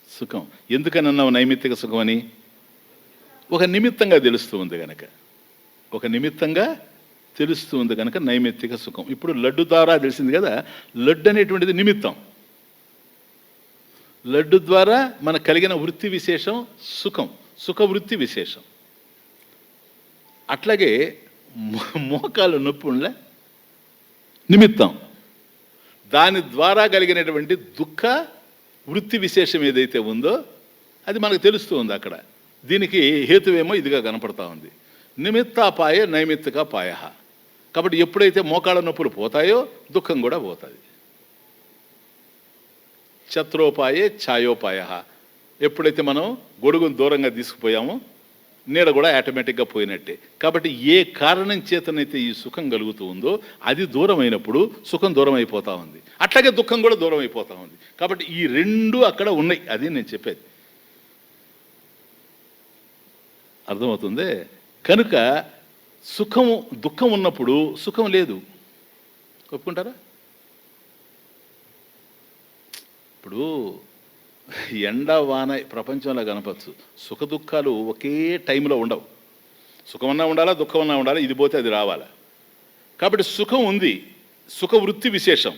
సుఖం. ఎందుకని అన్నావు నైమిత్తిక సుఖం అని? ఒక నిమిత్తంగా తెలుస్తూ ఉంది కనుక, ఒక నిమిత్తంగా తెలుస్తూ ఉంది కనుక నైమిత్తిక సుఖం. ఇప్పుడు లడ్డు ద్వారా తెలిసింది కదా, లడ్డు అనేటువంటిది నిమిత్తం. లడ్డు ద్వారా మనకు కలిగిన వృత్తి విశేషం సుఖం, సుఖవృత్తి విశేషం. అట్లాగే మోకాలు నొప్పి ఉండలే నిమిత్తం, దాని ద్వారా కలిగినటువంటి దుఃఖ వృత్తి విశేషం ఏదైతే ఉందో అది మనకు తెలుస్తూ ఉంది అక్కడ. దీనికి హేతువేమో ఇదిగా కనపడతా ఉంది, నిమిత్తాపాయ నైమిత్తికాపాయ. కాబట్టి ఎప్పుడైతే మోకాళ్ళ నొప్పులు పోతాయో దుఃఖం కూడా పోతుంది. ఛత్రోపాయే ఛాయోపాయ. ఎప్పుడైతే మనం గొడుగును దూరంగా తీసుకుపోయామో నీడ కూడా ఆటోమేటిక్గా పోయినట్టే. కాబట్టి ఏ కారణం చేతనైతే ఈ సుఖం కలుగుతూ ఉందో అది దూరం అయినప్పుడు సుఖం దూరం అయిపోతూ ఉంది, అట్లాగే దుఃఖం కూడా దూరం అయిపోతూ ఉంది. కాబట్టి ఈ రెండు అక్కడ ఉన్నాయి, అది నేను చెప్పేది. అర్థమవుతుంది? కనుక సుఖము దుఃఖం ఉన్నప్పుడు సుఖం లేదు, ఒప్పుకుంటారా? ఇప్పుడు ఎండ వాన ప్రపంచంలో కనపచ్చు, సుఖ దుఃఖాలు ఒకే టైంలో ఉండవు. సుఖమన్నా ఉండాలా, దుఃఖమన్నా ఉండాలా, ఇది పోతే అది రావాలా. కాబట్టి సుఖం ఉంది, సుఖ వృత్తి విశేషం.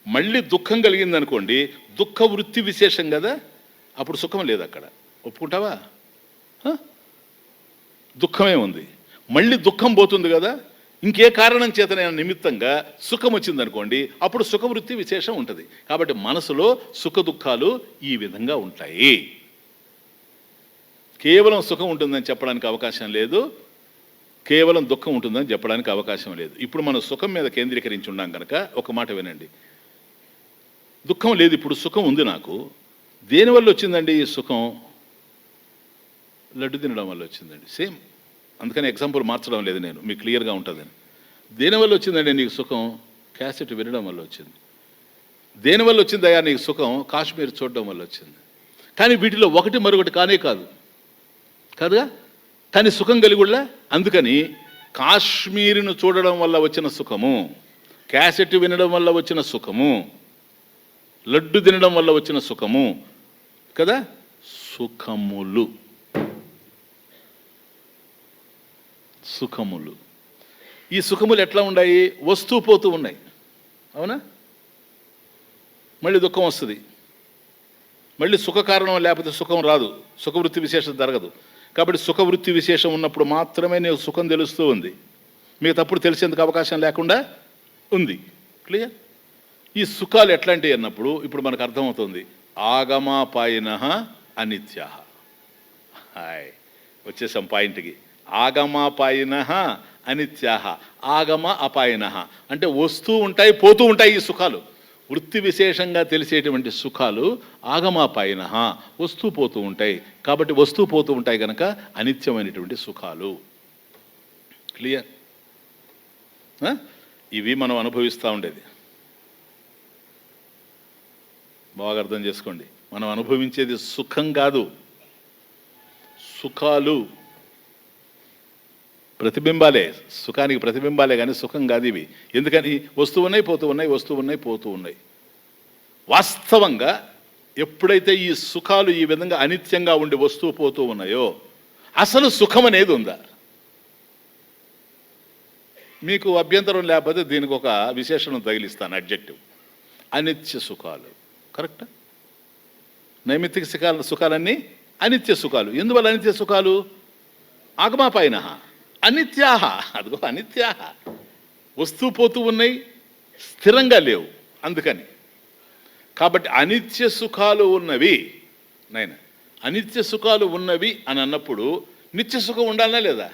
మళ్ళీ దుఃఖం కలిగింది అనుకోండి, దుఃఖ వృత్తి విశేషం కదా, అప్పుడు సుఖం లేదు అక్కడ. ఒప్పుకుంటావా? దుఃఖమే ఉంది. మళ్ళీ దుఃఖం పోతుంది కదా, ఇంకే కారణం చేతనైన నిమిత్తంగా సుఖం వచ్చిందనుకోండి, అప్పుడు సుఖవృత్తి విశేషం ఉంటుంది. కాబట్టి మనసులో సుఖ దుఃఖాలు ఈ విధంగా ఉంటాయి. కేవలం సుఖం ఉంటుందని చెప్పడానికి అవకాశం లేదు, కేవలం దుఃఖం ఉంటుందని చెప్పడానికి అవకాశం లేదు. ఇప్పుడు మనం సుఖం మీద కేంద్రీకరించి ఉన్నాం కనుక ఒక మాట వినండి. దుఃఖం లేదు, ఇప్పుడు సుఖం ఉంది నాకు. దేనివల్ల వచ్చిందండి ఈ సుఖం? లడ్డు తినడం వల్ల వచ్చిందండి. సేమ్, అందుకని ఎగ్జాంపుల్ మార్చడం లేదు నేను, మీకు క్లియర్గా ఉంటుందని. దేనివల్ల వచ్చిందండి నీకు సుఖం? క్యాసెట్ వినడం వల్ల వచ్చింది. దేనివల్ల వచ్చిందయ్యా నీకు సుఖం? కాశ్మీర్ చూడడం వల్ల వచ్చింది. కానీ వీటిలో ఒకటి మరొకటి కానే కాదు కాదుగా, కానీ సుఖం కలిగుళ్ళ. అందుకని కాశ్మీరును చూడడం వల్ల వచ్చిన సుఖము, క్యాసెట్ వినడం వల్ల వచ్చిన సుఖము, లడ్డు తినడం వల్ల వచ్చిన సుఖము కదా సుఖములు. సుఖములు, ఈ సుఖములు ఎట్లా ఉన్నాయి? వస్తూ పోతూ ఉన్నాయి, అవునా? మళ్ళీ దుఃఖం వస్తుంది, మళ్ళీ సుఖ కారణం లేకపోతే సుఖం రాదు, సుఖవృత్తి విశేషం జరగదు. కాబట్టి సుఖవృత్తి విశేషం ఉన్నప్పుడు మాత్రమే నీకు సుఖం తెలుస్తూ ఉంది, మీకు తప్పుడు తెలిసేందుకు అవకాశం లేకుండా ఉంది. క్లియర్? ఈ సుఖాలు ఎట్లాంటివి అన్నప్పుడు ఇప్పుడు మనకు అర్థమవుతుంది. ఆగమాపాయిన అనిత్య. హాయ్, వచ్చేసాం పాయింట్కి. ఆగమాపాయిన అనిత్య, ఆగమ అపాయిన అంటే వస్తూ ఉంటాయి పోతూ ఉంటాయి ఈ సుఖాలు. వృత్తి విశేషంగా తెలిసేటువంటి సుఖాలు ఆగమాపాయిన, వస్తూ పోతూ ఉంటాయి. కాబట్టి వస్తూ పోతూ ఉంటాయి కనుక అనిత్యమైనటువంటి సుఖాలు. క్లియర్? ఇవి మనం అనుభవిస్తూ ఉండేది. బాగా అర్థం చేసుకోండి, మనం అనుభవించేది సుఖం కాదు, సుఖాలు, ప్రతిబింబాలే. సుఖానికి ప్రతిబింబాలే కానీ సుఖం కాదు ఇవి. ఎందుకని? వస్తూ ఉన్నాయి పోతూ ఉన్నాయి, వస్తూ ఉన్నాయి పోతూ ఉన్నాయి. వాస్తవంగా ఎప్పుడైతే ఈ సుఖాలు ఈ విధంగా అనిత్యంగా ఉండి వస్తూ పోతూ ఉన్నాయో అసలు సుఖం అనేది ఉందా? మీకు అభ్యంతరం లేకపోతే దీనికి ఒక విశేషణం తగిలిస్తాను, అడ్జెక్టివ్. అనిత్య సుఖాలు. కరెక్టా? నైమిత్తిక సుఖాలన్నీ అనిత్య సుఖాలు. ఎందువల్ల అనిత్య సుఖాలు? ఆగమాపాయిన అనిత్యాహ. అదిగో అనిత్యాహ, వస్తూ పోతూ ఉన్నాయి, స్థిరంగా లేవు. అందుకని కాబట్టి అనిత్య సుఖాలు ఉన్నవి నాయన, అనిత్య సుఖాలు ఉన్నవి అని అన్నప్పుడు నిత్య సుఖం ఉండాలనా లేదా?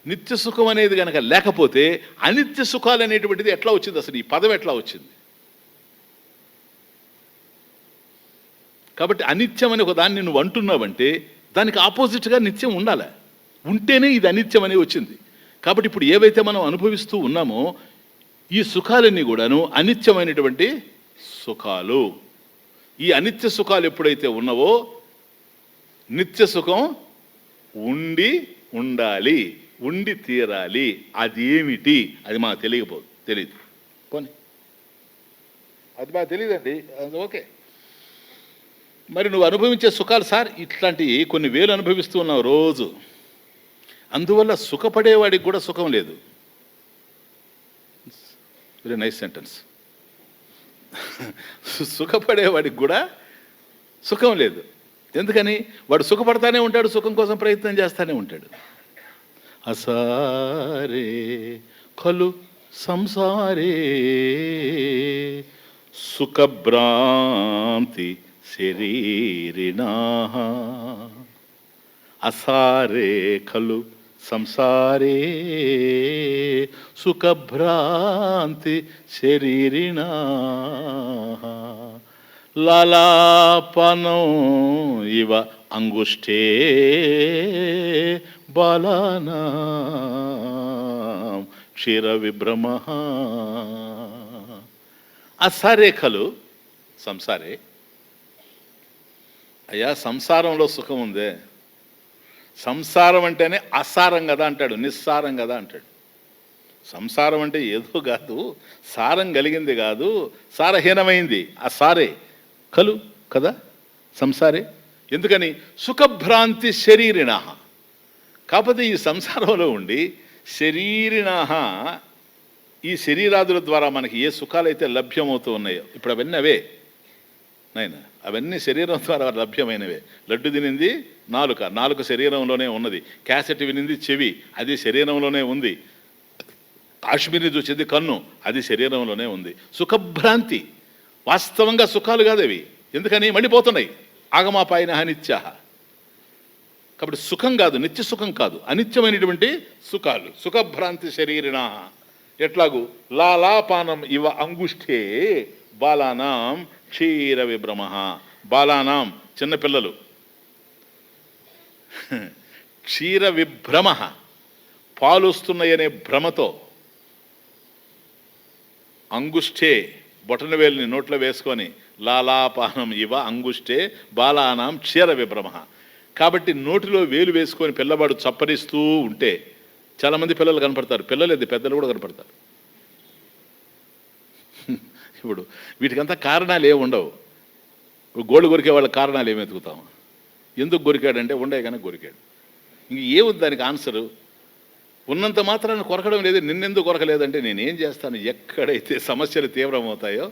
నిత్య సుఖం అనేది కనుక లేకపోతే అనిత్య సుఖాలు అనేటువంటిది ఎట్లా వచ్చింది? అసలు ఈ పదం ఎట్లా వచ్చింది? కాబట్టి అనిత్యం అని ఒక దాన్ని నువ్వు అంటున్నావంటే దానికి ఆపోజిట్గా నిత్యం ఉండాలి, ఉంటేనే ఇది అనిత్యం అని వచ్చింది. కాబట్టి ఇప్పుడు ఏవైతే మనం అనుభవిస్తూ ఉన్నామో ఈ సుఖాలన్నీ కూడాను అనిత్యమైనటువంటి సుఖాలు. ఈ అనిత్య సుఖాలు ఎప్పుడైతే ఉన్నావో నిత్య సుఖం ఉండి ఉండాలి, ఉండి తీరాలి. అది ఏమిటి? అది మాకు తెలియదు. పోనీ అది మాకు తెలియదండి, ఓకే. మరి నువ్వు అనుభవించే సుఖాలు సార్ ఇట్లాంటి కొన్ని వేలు అనుభవిస్తూ ఉన్నావు రోజు. అందువల్ల సుఖపడేవాడికి కూడా సుఖం లేదు. Very nice sentence. సుఖపడేవాడికి కూడా సుఖం లేదు. ఎందుకని? వాడు సుఖపడతానే ఉంటాడు, సుఖం కోసం ప్రయత్నం చేస్తానే ఉంటాడు. అసారే ఖలు సంసారే సుఖభ్రాంతి శరీరిణాః అసారే ఖలు సంసారే సుఖభ్రాంతి శరీరిణాః లాలాపనో ఇవ అంగుష్ఠే బాలానాం క్షీర విభ్రమః. అసారే ఖలు సంసారే. అయ్యా సంసారంలో సుఖం ఉందే. సంసారం అంటేనే అసారం కదా అంటాడు, నిస్సారం కదా అంటాడు. సంసారం అంటే ఏదో కాదు, సారం కలిగింది కాదు, సారహీనమైంది. అసారే ఖలు కదా సంసారే. ఎందుకని? సుఖభ్రాంతి శరీరిణః. కాకపోతే ఈ సంసారంలో ఉండి శరీరిణః, ఈ శరీరాదుల ద్వారా మనకి ఏ సుఖాలైతే లభ్యమవుతూ ఉన్నాయో ఇప్పుడు అవన్నీ అవే నాయన, అవన్నీ శరీరం ద్వారా లభ్యమైనవే. లడ్డు తినింది నాలుక, నాలుక శరీరంలోనే ఉన్నది. క్యాసెట్ వినింది చెవి, అది శరీరంలోనే ఉంది. కాశ్మీర్ని చూసింది కన్ను, అది శరీరంలోనే ఉంది. సుఖభ్రాంతి, వాస్తవంగా సుఖాలు కాదవి. ఎందుకని మళ్ళీపోతున్నాయి. ఆగమాపాయన నిత్య. కాబట్టి సుఖం కాదు, నిత్య సుఖం కాదు, అనిత్యమైనటువంటి సుఖాలు. సుఖభ్రాంతి శరీరిణ ఎట్లాగూ లాలాపానం ఇవ అంగుష్ఠే బాలానాం క్షీర విభ్రమ. బాలానాం చిన్నపిల్లలు, క్షీర విభ్రమ పాలుస్తున్నాయనే భ్రమతో, అంగుష్ఠే బొటనవేలుని నోట్లో వేసుకొని లాలాపానం ఇవ అంగుష్ఠే బాలానాం క్షీర విభ్రమ. కాబట్టి నోటిలో వేలు వేసుకొని పిల్లవాడు చప్పరిస్తూ ఉంటే చాలామంది పిల్లలు కనపడతారు. పిల్లలేదు, పెద్దలు కూడా కనపడతారు. ఇప్పుడు వీటికంతా కారణాలు ఏమి ఉండవు. గోళ్ళు కొరికే వాళ్ళ కారణాలు ఏమి వెతుకుతాం? ఎందుకు కొరికాడంటే ఉండే కనుక కొరికాడు. ఇంక ఏముంది దానికి ఆన్సరు? ఉన్నంత మాత్రాన్ని కొరకడం లేదు. నిన్నెందుకు కొరకలేదంటే నేనేం చేస్తాను? ఎక్కడైతే సమస్యలు తీవ్రమవుతాయో,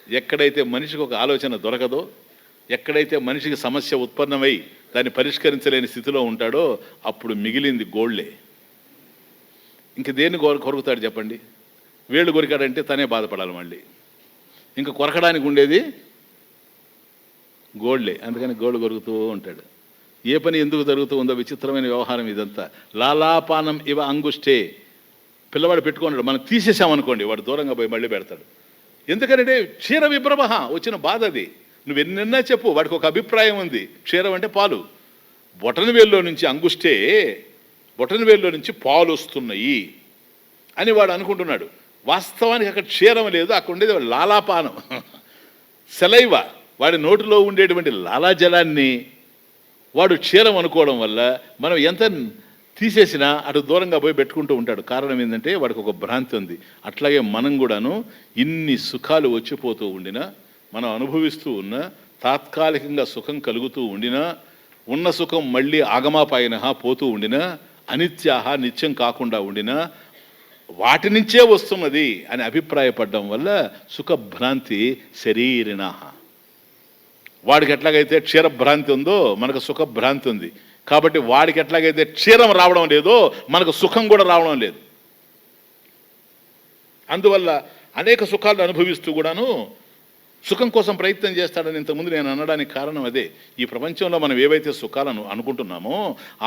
ఎక్కడైతే మనిషికి ఒక ఆలోచన దొరకదో, ఎక్కడైతే మనిషికి సమస్య ఉత్పన్నమై దాన్ని పరిష్కరించలేని స్థితిలో ఉంటాడో అప్పుడు మిగిలింది గోళ్లే. ఇంక దేన్ని కొరుకుతాడు చెప్పండి? వేళ్ళు కొరికాడంటే తనే బాధపడాలి మళ్ళీ. ఇంకా కొరకడానికి ఉండేది గోళ్లే. అందుకని గోళ్ళు కొరుకుతూ ఉంటాడు. ఏ పని ఎందుకు జరుగుతూ ఉందో విచిత్రమైన వ్యవహారం ఇదంతా. లాలాపానం ఇవ అంగుష్టే. పిల్లవాడు పెట్టుకున్నాడు, మనం తీసేసామనుకోండి వాడు దూరంగా పోయి మళ్ళీ పెడతాడు. ఎందుకంటే క్షీర విభ్రమ వచ్చిన బాధ అది. నువ్వు ఎన్నెన్నా చెప్పు, వాడికి ఒక అభిప్రాయం ఉంది. క్షీరం అంటే పాలు. బొటనవేల్లో నుంచి అంగుష్టే, బొటనవేల్లో నుంచి పాలు వస్తున్నాయి అని వాడు అనుకుంటున్నాడు. వాస్తవానికి అక్కడ క్షీరం లేదు, అక్కడ ఉండేది లాలాపానం, సెలైవ. వాడి నోటిలో ఉండేటువంటి లాలాజలాన్ని వాడు క్షీరం అనుకోవడం వల్ల మనం ఎంత తీసేసినా అటు దూరంగా పోయి పెట్టుకుంటూ ఉంటాడు. కారణం ఏంటంటే వాడికి ఒక భ్రాంతి ఉంది. అట్లాగే మనం కూడాను ఇన్ని సుఖాలు వచ్చిపోతూ ఉండినా, మనం అనుభవిస్తూ ఉన్నా, తాత్కాలికంగా సుఖం కలుగుతూ ఉండినా, ఉన్న సుఖం మళ్ళీ ఆగమాపాయన పోతూ ఉండినా, అనిత్యాహ నిత్యం కాకుండా ఉండినా, వాటి నుంచే వస్తున్నది అని అభిప్రాయపడడం వల్ల సుఖభ్రాంతి శరీరిణ. వాడికి ఎట్లాగైతే క్షీరభ్రాంతి ఉందో మనకు సుఖభ్రాంతి ఉంది. కాబట్టి వాడికి ఎట్లాగైతే క్షీరం రావడం లేదో మనకు సుఖం కూడా రావడం లేదు. అందువల్ల అనేక సుఖాలను అనుభవిస్తూ కూడాను సుఖం కోసం ప్రయత్నం చేస్తాడని ఇంతకుముందు నేను అనడానికి కారణం అదే. ఈ ప్రపంచంలో మనం ఏవైతే సుఖాలను అనుకుంటున్నామో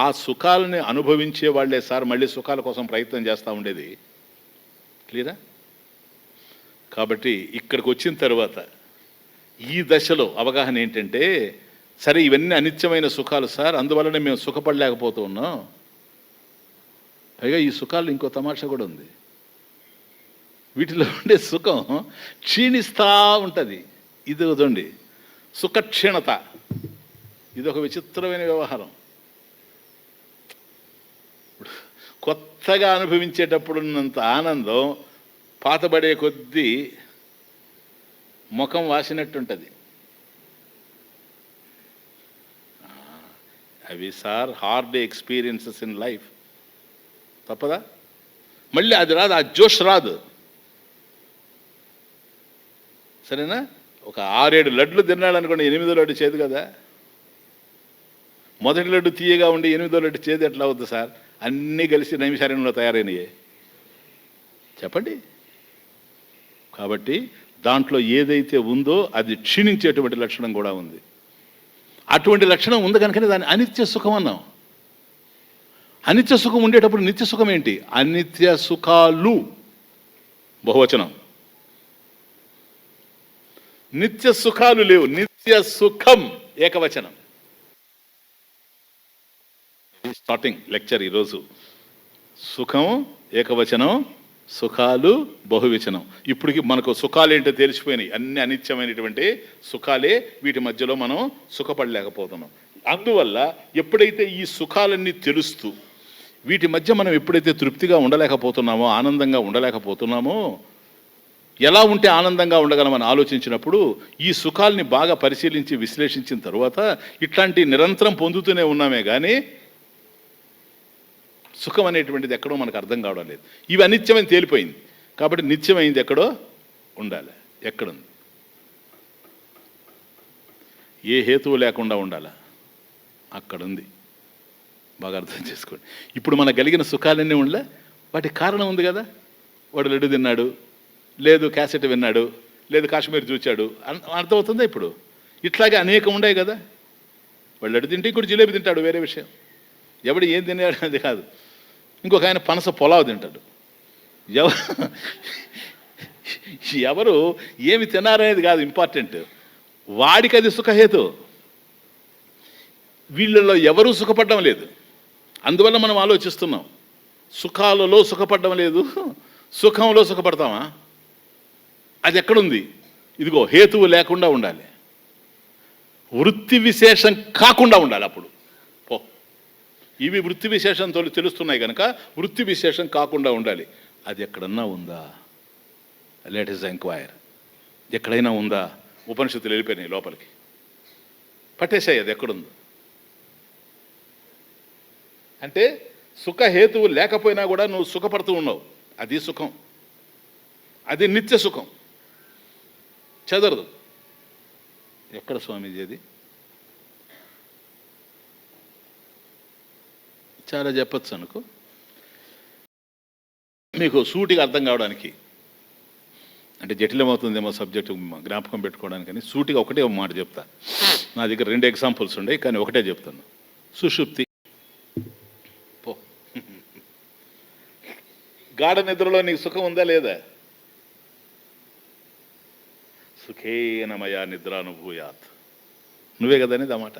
ఆ సుఖాలని అనుభవించే వాళ్ళే సార్ మళ్ళీ సుఖాల కోసం ప్రయత్నం చేస్తూ ఉండేది. క్లియరా? కాబట్టి ఇక్కడికి వచ్చిన తర్వాత ఈ దశలో అవగాహన ఏంటంటే, సరే ఇవన్నీ అనిత్యమైన సుఖాలు సార్, అందువల్లనే మేము సుఖపడలేకపోతూ ఉన్నాం. పైగా ఈ సుఖాలు ఇంకో తమాషా కూడా ఉంది. వీటిలో ఉండే సుఖం క్షీణిస్తూ ఉంటుంది. ఇది వదండి సుఖక్షీణత. ఇది ఒక విచిత్రమైన వ్యవహారం. కొత్తగా అనుభవించేటప్పుడున్నంత ఆనందం పాతబడే కొద్దీ ముఖం వాసినట్టుంటుంది. అవి sir hard experiences in life. తప్పదా? మళ్ళీ అది రాదు, ఆ జోష్ రాదు. సరేనా? ఒక 6-7 లడ్లు తిన్నాడనుకోండి, 8వ లడ్డు చేదు కదా. మొదటి లడ్డు తీయగా ఉండి 8వ లడ్డు చేదు ఎట్లా అవుతుంది సార్? అన్నీ కలిసి నైమిషారణ్యంలో తయారైనయే చెప్పండి. కాబట్టి దాంట్లో ఏదైతే ఉందో అది క్షీణించేటువంటి లక్షణం కూడా ఉంది. అటువంటి లక్షణం ఉంది కనుకనే దాన్ని అనిత్య సుఖం అన్నాం. అనిత్య సుఖం ఉండేటప్పుడు నిత్య సుఖం ఏంటి? అనిత్య సుఖాలు బహువచనం. నిత్య సుఖాలు లేవు, నిత్య సుఖం ఏకవచనం. స్టార్టింగ్ లెక్చర్ ఈరోజు సుఖం ఏకవచనం, సుఖాలు బహువచనం. ఇప్పటికి మనకు సుఖాలు ఏంటో తెలిసిపోయినాయి. అన్ని అనిత్యమైనటువంటి సుఖాలే, వీటి మధ్యలో మనం సుఖపడలేకపోతున్నాం. అందువల్ల ఎప్పుడైతే ఈ సుఖాలన్నీ తెలుస్తూ వీటి మధ్య మనం ఎప్పుడైతే తృప్తిగా ఉండలేకపోతున్నామో, ఆనందంగా ఉండలేకపోతున్నామో, ఎలా ఉంటే ఆనందంగా ఉండగలమని ఆలోచించినప్పుడు ఈ సుఖాలని బాగా పరిశీలించి విశ్లేషించిన తర్వాత ఇట్లాంటి నిరంతరం పొందుతూనే ఉన్నామే కానీ సుఖం అనేటువంటిది ఎక్కడో మనకు అర్థం కావడం లేదు. ఇవి అనిత్యమని తేలిపోయింది. కాబట్టి నిత్యమైంది ఎక్కడో ఉండాలి. ఎక్కడుంది? ఏ హేతువు లేకుండా ఉండాలా, అక్కడుంది. బాగా అర్థం చేసుకోండి. ఇప్పుడు మనకు కలిగిన సుఖాలన్నీ ఉండలే, వాటికి కారణం ఉంది కదా. వాడు లడ్డు తిన్నాడు, లేదు క్యాసెట్ విన్నాడు, లేదు కాశ్మీర్ చూచాడు, అర్థమవుతుందా? ఇప్పుడు ఇట్లాగే అనేకం ఉన్నాయి కదా. వాడు లడ్డు తింటే ఇంకోటి జిలేబీ తింటాడు, వేరే విషయం. ఎవడు ఏం తిన్నాడు అది కాదు. ఇంకొక ఆయన పనస పొలావు తింటాడు. ఎవరు ఏమి తిన్నారనేది కాదు ఇంపార్టెంట్, వాడికి అది సుఖహేతు. వీళ్ళలో ఎవరూ సుఖపడడం లేదు. అందువల్ల మనం ఆలోచిస్తున్నాం, సుఖాలలో సుఖపడడం లేదు, సుఖంలో సుఖపడతామా? అది ఎక్కడుంది? ఇదిగో హేతువు లేకుండా ఉండాలి, వృత్తి విశేషం కాకుండా ఉండాలి. అప్పుడు ఇవి వృత్తి విశేషం తెలుస్తున్నాయి కనుక వృత్తి విశేషం కాకుండా ఉండాలి. అది ఎక్కడన్నా ఉందా? Let us enquire. ఎక్కడైనా ఉందా? ఉపనిషత్తులు వెళ్ళిపోయినాయి లోపలికి, పట్టేశాయి. అది ఎక్కడుందో అంటే సుఖహేతువు లేకపోయినా కూడా నువ్వు సుఖపడుతూ ఉన్నావు, అది సుఖం, అది నిత్య సుఖం, చెదరదు. ఎక్కడ స్వామీజీ అది? చాలా చెప్పచ్చు అనుకో, మీకు సూటిగా అర్థం కావడానికి. అంటే జటిలమవుతుందేమో సబ్జెక్టు జ్ఞాపకం పెట్టుకోవడానికని సూటిగా ఒకటే ఒక మాట చెప్తా. నా దగ్గర 2 ఎగ్జాంపుల్స్ ఉన్నాయి, కానీ ఒకటే చెప్తాను. సుషుప్తి. పో, గాఢ నిద్రలో నీకు సుఖం ఉందా లేదా? సుఖేనమయా నిద్రానుభూయాత్. నువ్వే కదనేది ఆ మాట.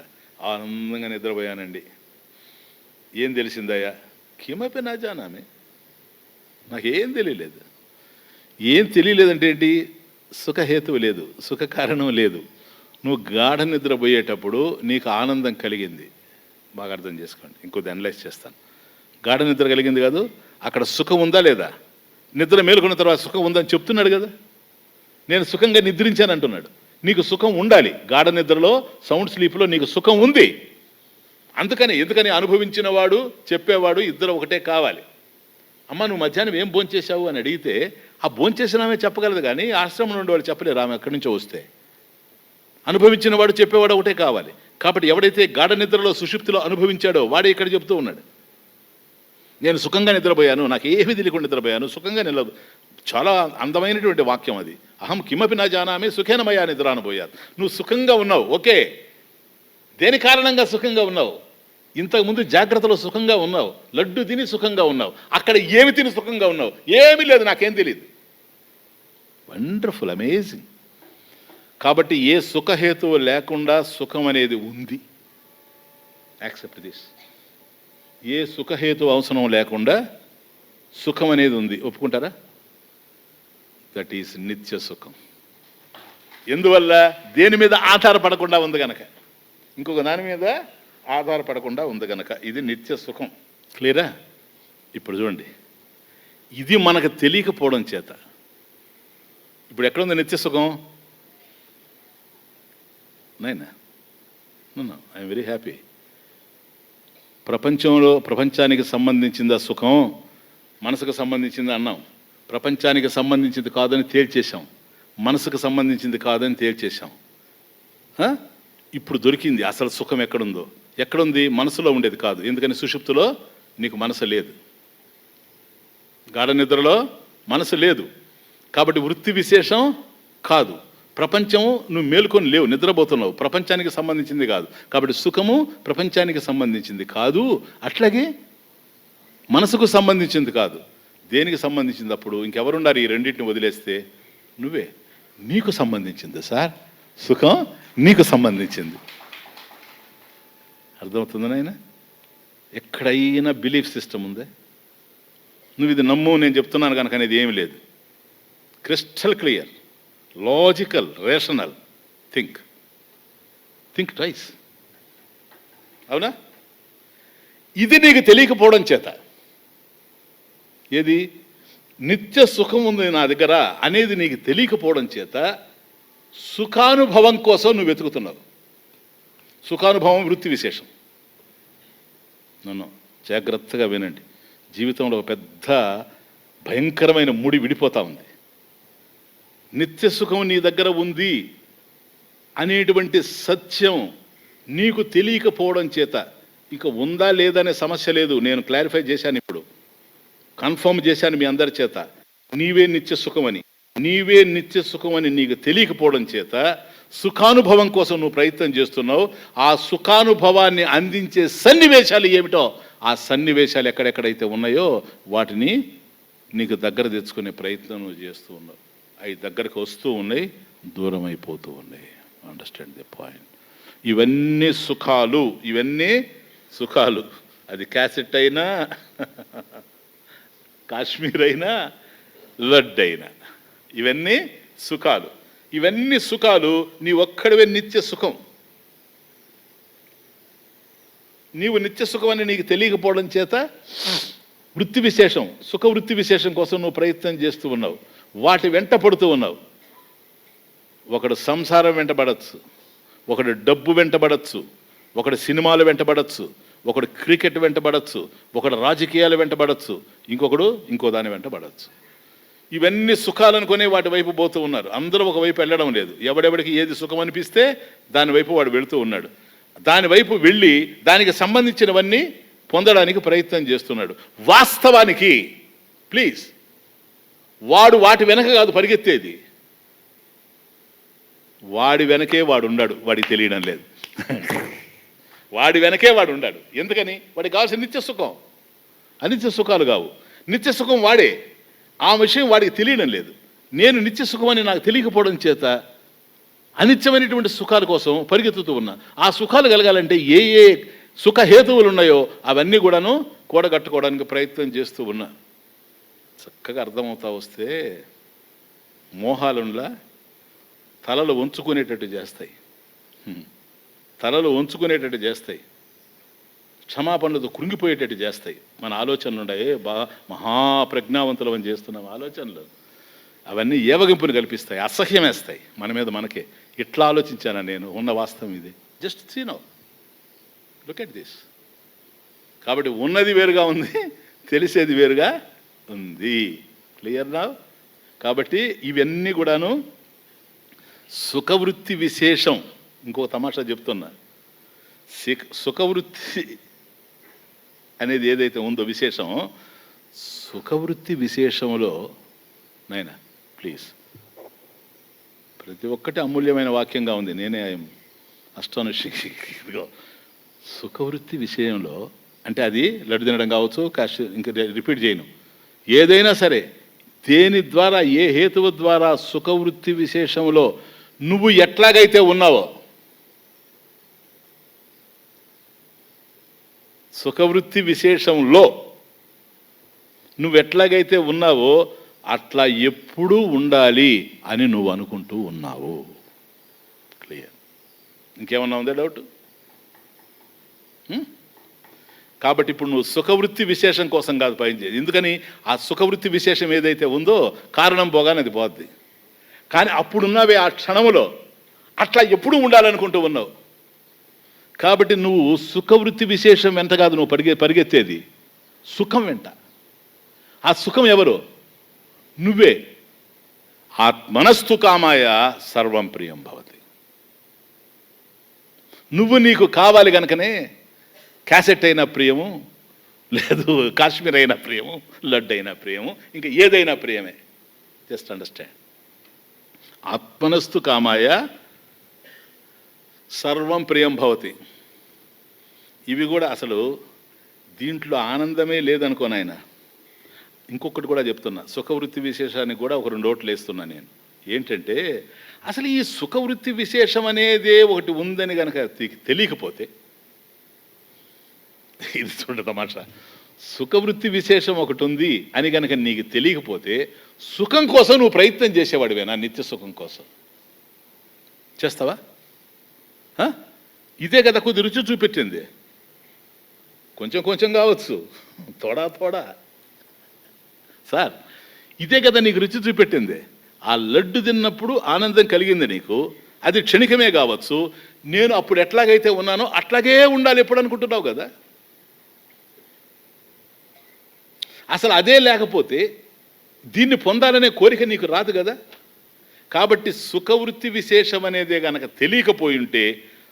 ఆనందంగా నిద్రపోయానండి. ఏం తెలిసిందయ్యా? కిమపి నా జానామే, నాకేం తెలియలేదు. ఏం తెలియలేదంటే ఏంటి? సుఖహేతువు లేదు, సుఖ కారణం లేదు. నువ్వు గాఢ నిద్రపోయేటప్పుడు నీకు ఆనందం కలిగింది. బాగా అర్థం చేసుకోండి, ఇంకొద్ది అనలైజ్ చేస్తాను. గాఢ నిద్ర కలిగింది కాదు, అక్కడ సుఖం ఉందా లేదా? నిద్ర మేలుకున్న తర్వాత సుఖం ఉందని చెప్తున్నాడు కదా. నేను సుఖంగా నిద్రించాను అంటున్నాడు. నీకు సుఖం ఉండాలి. గాఢ నిద్రలో, సౌండ్ స్లీప్లో నీకు సుఖం ఉంది. ఎందుకని అనుభవించిన వాడు చెప్పేవాడు ఇద్దరు ఒకటే కావాలి. అమ్మ నువ్వు మధ్యాహ్నం ఏం భోంచేశావు అని అడిగితే ఆ భోంచేసినామే చెప్పగలదు, కానీ ఆశ్రమం నుండి వాళ్ళు చెప్పలేరు. ఆమె ఎక్కడి నుంచో వస్తే అనుభవించిన వాడు చెప్పేవాడు ఒకటే కావాలి. కాబట్టి ఎవడైతే గాఢ నిద్రలో సుషుప్తిలో అనుభవించాడో వాడే ఇక్కడ చెప్తూ ఉన్నాడు, నేను సుఖంగా నిద్రపోయాను, నాకు ఏమీ తెలియకుండా నిద్రపోయాను, సుఖంగా నిలదు. చాలా అందమైనటువంటి వాక్యం అది. అహం కిమపి నా జానామి సుఖేనమయా నిద్రానుభూయాత్. నువ్వు సుఖంగా ఉన్నావు, ఓకే. దేని కారణంగా సుఖంగా ఉన్నావు? ఇంతకుముందు జాగ్రత్తలో సుఖంగా ఉన్నావు, లడ్డు తిని సుఖంగా ఉన్నావు. అక్కడ ఏమి తిని సుఖంగా ఉన్నావు? ఏమీ లేదు, నాకేం తెలియదు. Wonderful, amazing. కాబట్టి ఏ సుఖహేతువు లేకుండా సుఖం అనేది ఉంది. Accept this. ఏ సుఖహేతు అవసరం లేకుండా సుఖం అనేది ఉంది. ఒప్పుకుంటారా? దట్ ఈస్ నిత్య సుఖం. ఎందువల్ల? దేని మీద ఆధారపడకుండా ఉంది కనుక, ఇంకొక దాని మీద ఆధారపడకుండా ఉంది కనుక ఇది నిత్య సుఖం. క్లియరా? ఇప్పుడు చూడండి, ఇది మనకు తెలియకపోవడం చేత ఇప్పుడు ఎక్కడుంది నిత్య సుఖం? నైనా ఐఎమ్ వెరీ హ్యాపీ. ప్రపంచానికి సంబంధించింది ఆ సుఖం, మనసుకు సంబంధించింది అన్నాం. ప్రపంచానికి సంబంధించింది కాదని తేల్చేశాం, మనసుకు సంబంధించింది కాదని తేల్చేశాం. ఇప్పుడు దొరికింది అసలు సుఖం ఎక్కడుందో. ఎక్కడుంది? మనసులో ఉండేది కాదు. ఎందుకని? సుషుప్తిలో నీకు మనసు లేదు, గాఢ నిద్రలో మనసు లేదు. కాబట్టి వృత్తి విశేషం కాదు. ప్రపంచం నువ్వు మేలుకొని లేవు, నిద్రపోతున్నావు, ప్రపంచానికి సంబంధించింది కాదు. కాబట్టి సుఖము ప్రపంచానికి సంబంధించింది కాదు, అట్లాగే మనసుకు సంబంధించింది కాదు. దేనికి సంబంధించింది? అప్పుడు ఇంకెవరున్నారు? ఈ రెండింటిని వదిలేస్తే నువ్వే. నీకు సంబంధించింది సార్, సుఖం నీకు సంబంధించింది. అర్థమవుతుంది నాయన? ఎక్కడైనా బిలీఫ్ సిస్టమ్ ఉందే? నువ్వు ఇది నమ్ము, నేను చెప్తున్నాను కనుక అనేది ఏమి లేదు. Crystal clear, logical, rational. Think twice. అవునా? ఇది నీకు తెలియకపోవడం చేత, ఏది నిత్య సుఖం ఉంది నా దగ్గర అనేది నీకు తెలియకపోవడం చేత సుఖానుభవం కోసం నువ్వు వెతుకుతున్నావు. సుఖానుభవం వృత్తి విశేషం. నన్ను జాగ్రత్తగా వినండి. జీవితంలో పెద్ద భయంకరమైన ముడి విడిపోతూ ఉంది. నిత్య సుఖం నీ దగ్గర ఉంది అనేటువంటి సత్యం నీకు తెలియకపోవడం చేత, ఇక ఉందా లేదనే సమస్య లేదు, నేను క్లారిఫై చేశాను, ఇప్పుడు కన్ఫర్మ్ చేశాను మీ అందరి చేత, నీవే నిత్య సుఖమని. నీవే నిత్య సుఖమని నీకు తెలియకపోవడం చేత సుఖానుభవం కోసం నువ్వు ప్రయత్నం చేస్తున్నావు. ఆ సుఖానుభవాన్ని అందించే సన్నివేశాలు ఏమిటో, ఆ సన్నివేశాలు ఎక్కడెక్కడైతే ఉన్నాయో వాటిని నీకు దగ్గర తెచ్చుకునే ప్రయత్నం నువ్వు చేస్తూ ఉన్నావు. అవి దగ్గరకు వస్తూ ఉన్నాయి, దూరం అయిపోతూ ఉన్నాయి. Understand the point. ఇవన్నీ సుఖాలు, ఇవన్నీ సుఖాలు. అది క్యాసెట్ అయినా, కాశ్మీర్ అయినా, లడ్డు అయినా, ఇవన్నీ సుఖాలు. ఇవన్నీ సుఖాలు. నీ ఒక్కడివే నిత్య సుఖం. నీవు నిత్య సుఖం అని నీకు తెలియకపోవడం చేత వృత్తి విశేషం, సుఖ వృత్తి విశేషం కోసం నువ్వు ప్రయత్నం చేస్తూ ఉన్నావు, వాటి వెంట పడుతూ ఉన్నావు. ఒకడు సంసారం వెంటబడచ్చు, ఒకడు డబ్బు వెంటబడచ్చు, ఒకడు సినిమాలు వెంటబడచ్చు, ఒకడు క్రికెట్ వెంటబడచ్చు, ఒకడు రాజకీయాలు వెంటబడచ్చు, ఇంకొకడు ఇంకో దాని వెంటబడచ్చు. ఇవన్నీ సుఖాలనుకునే వాటి వైపు పోతూ ఉన్నారు. అందరూ ఒకవైపు వెళ్ళడం లేదు. ఎవడెవడికి ఏది సుఖం అనిపిస్తే దాని వైపు వాడు వెళుతూ ఉన్నాడు. దాని వైపు వెళ్ళి దానికి సంబంధించినవన్నీ పొందడానికి ప్రయత్నం చేస్తున్నాడు. వాస్తవానికి ప్లీజ్, వాడు వాటి వెనక కాదు పరిగెత్తేది, వాడి వెనకే వాడు ఉన్నాడు, వాడికి తెలియడం లేదు. వాడి వెనకే వాడు ఉన్నాడు. ఎందుకని? వాడికి కావాల్సిన నిత్య సుఖం. అనిత్య సుఖాలు కావు, నిత్య సుఖం వాడే. ఆ విషయం వాడికి తెలియడం లేదు. నేను నిత్య సుఖం అని నాకు తెలియకపోవడం చేత అనిత్యమైనటువంటి సుఖాల కోసం పరిగెత్తుతూ ఉన్నా. ఆ సుఖాలు కలగాలంటే ఏ ఏ సుఖహేతువులు ఉన్నాయో అవన్నీ కూడాను కూడగట్టుకోవడానికి ప్రయత్నం చేస్తూ ఉన్నా. చక్కగా అర్థమవుతా వస్తే మోహాలులా తలలు వంచుకునేటట్టు చేస్తాయి, తలలు వంచుకునేటట్టు చేస్తాయి, క్షమాపణలతో కృంగిపోయేటట్టు చేస్తాయి. మన ఆలోచనలు ఉన్నాయి, మహాప్రజ్ఞావంతులు అని చేస్తున్నాం ఆలోచనలు, అవన్నీ ఏవగింపుని కల్పిస్తాయి, అసహ్యం వేస్తాయి మన మీద మనకే. ఇట్లా ఆలోచించాను నేను, ఉన్న వాస్తవం ఇది. Just see now, look at this. కాబట్టి ఉన్నది వేరుగా ఉంది, తెలిసేది వేరుగా ఉంది. క్లియర్ నా? కాబట్టి ఇవన్నీ కూడాను సుఖవృత్తి విశేషం. ఇంకో తమాషా చెప్తున్నా, సుఖవృత్తి అనేది ఏదైతే ఉందో విశేషం, సుఖవృత్తి విశేషంలో నైనా ప్లీజ్, ప్రతి ఒక్కటి అమూల్యమైన వాక్యంగా ఉంది. నేనే అష్టానుషిగా సుఖవృత్తి విషయంలో అంటే అది లడ్డు తినడం కావచ్చు, ఇంకా రిపీట్ చేయను, ఏదైనా సరే దేని ద్వారా, ఏ హేతువు ద్వారా సుఖవృత్తి విశేషంలో నువ్వు ఎట్లాగైతే ఉన్నావో, సుఖవృత్తి విశేషంలో నువ్వు ఎట్లాగైతే ఉన్నావో అట్లా ఎప్పుడూ ఉండాలి అని నువ్వు అనుకుంటూ ఉన్నావు. క్లియర్? ఇంకేమన్నా ఉందా డౌట్? కాబట్టి ఇప్పుడు నువ్వు సుఖవృత్తి విశేషం కోసం కాదు పనిచేయదు. ఎందుకని? ఆ సుఖవృత్తి విశేషం ఏదైతే ఉందో కారణం పోగానే అది పోద్ది. కానీ అప్పుడున్నవే ఆ క్షణంలో అట్లా ఎప్పుడూ ఉండాలనుకుంటూ ఉన్నావు. కాబట్టి నువ్వు సుఖవృత్తి విశేషం వెంట కాదు నువ్వు పరిగెత్తేది, సుఖం వెంట. ఆ సుఖం ఎవరు? నువ్వే. ఆత్మనస్తు కామాయ సర్వం ప్రియం భవతి. నువ్వు నీకు కావాలి కనుకనే క్యాసెట్ అయినా ప్రియము, లేదు కాశ్మీర్ అయినా ప్రియము, లడ్డు అయినా ప్రియము, ఇంకా ఏదైనా ప్రియమే. Just understand. ఆత్మనస్తు కామాయ సర్వం ప్రియం భవతి. ఇవి కూడా అసలు దీంట్లో ఆనందమే లేదనుకోను ఆయన. ఇంకొకటి కూడా చెప్తున్నా, సుఖవృత్తి విశేషానికి కూడా ఒక 2 ఓట్లు వేస్తున్నా నేను. ఏంటంటే అసలు ఈ సుఖవృత్తి విశేషం అనేదే ఒకటి ఉందని కనుక తెలియకపోతే, ఇది చూడ తమాషా, సుఖవృత్తి విశేషం ఒకటి ఉంది అని కనుక నీకు తెలియకపోతే సుఖం కోసం నువ్వు ప్రయత్నం చేసేవాడివేనా? నిత్య సుఖం కోసం చేస్తావా? ఇదే కదా కొద్ది రుచి చూపెట్టింది. కొంచెం కొంచెం కావచ్చు, తోడా తోడా సార్, ఇదే కదా నీకు రుచి చూపెట్టింది. ఆ లడ్డు తిన్నప్పుడు ఆనందం కలిగింది నీకు, అది క్షణికమే కావచ్చు. నేను అప్పుడు ఎట్లాగైతే ఉన్నానో అట్లాగే ఉండాలి ఎప్పుడు అనుకుంటున్నావు కదా. అసలు అదే లేకపోతే దీన్ని పొందాలనే కోరిక నీకు రాదు కదా. కాబట్టి సుఖవృత్తి విశేషం అనేదే గనక తెలియకపోయి ఉంటే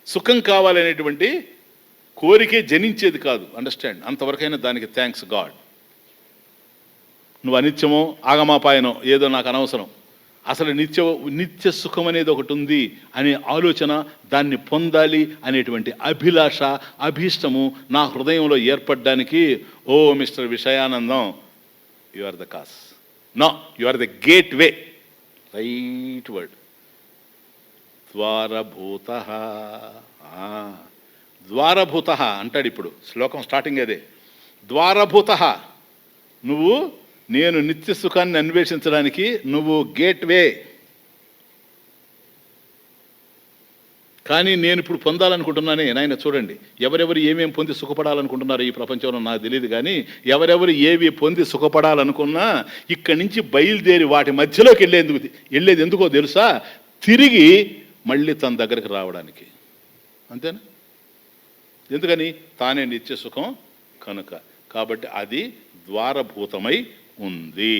సుఖం కావాలనేటువంటి కోరికే జనించేది కాదు. అండర్స్టాండ్? అంతవరకైనా దానికి థ్యాంక్స్ గాడ్. నువ్వు అనిత్యమో ఆగమాపాయనో ఏదో నాకు అనవసరం, అసలు నిత్య సుఖం అనేది ఒకటి ఉంది అనే ఆలోచన, దాన్ని పొందాలి అనేటువంటి అభిలాష, అభీష్టము నా హృదయంలో ఏర్పడడానికి, ఓ మిస్టర్ విషయానందం, you are the cause. No, you are the gateway. Right word. ద్వారభూత. ద్వారభూత అంటాడు ఇప్పుడు శ్లోకం స్టార్టింగ్ అదే. ద్వారభూత, నువ్వు నేను నిత్య సుఖాన్ని అన్వేషించడానికి నువ్వు గేట్ వే. కానీ నేను ఇప్పుడు పొందాలనుకుంటున్నానే నాయన. చూడండి, ఎవరెవరు ఏమేమి పొంది సుఖపడాలనుకుంటున్నారో ఈ ప్రపంచంలో నాకు తెలియదు, కానీ ఎవరెవరు ఏవి పొంది సుఖపడాలనుకున్నా ఇక్కడి నుంచి బయలుదేరి వాటి మధ్యలోకి వెళ్ళేది ఎందుకో తెలుసా? తిరిగి మళ్ళీ తన దగ్గరికి రావడానికి. అంతేనా? ఎందుకని? తానే నిత్య సుఖం కనుక. కాబట్టి అది ద్వారభూతమై ఉంది.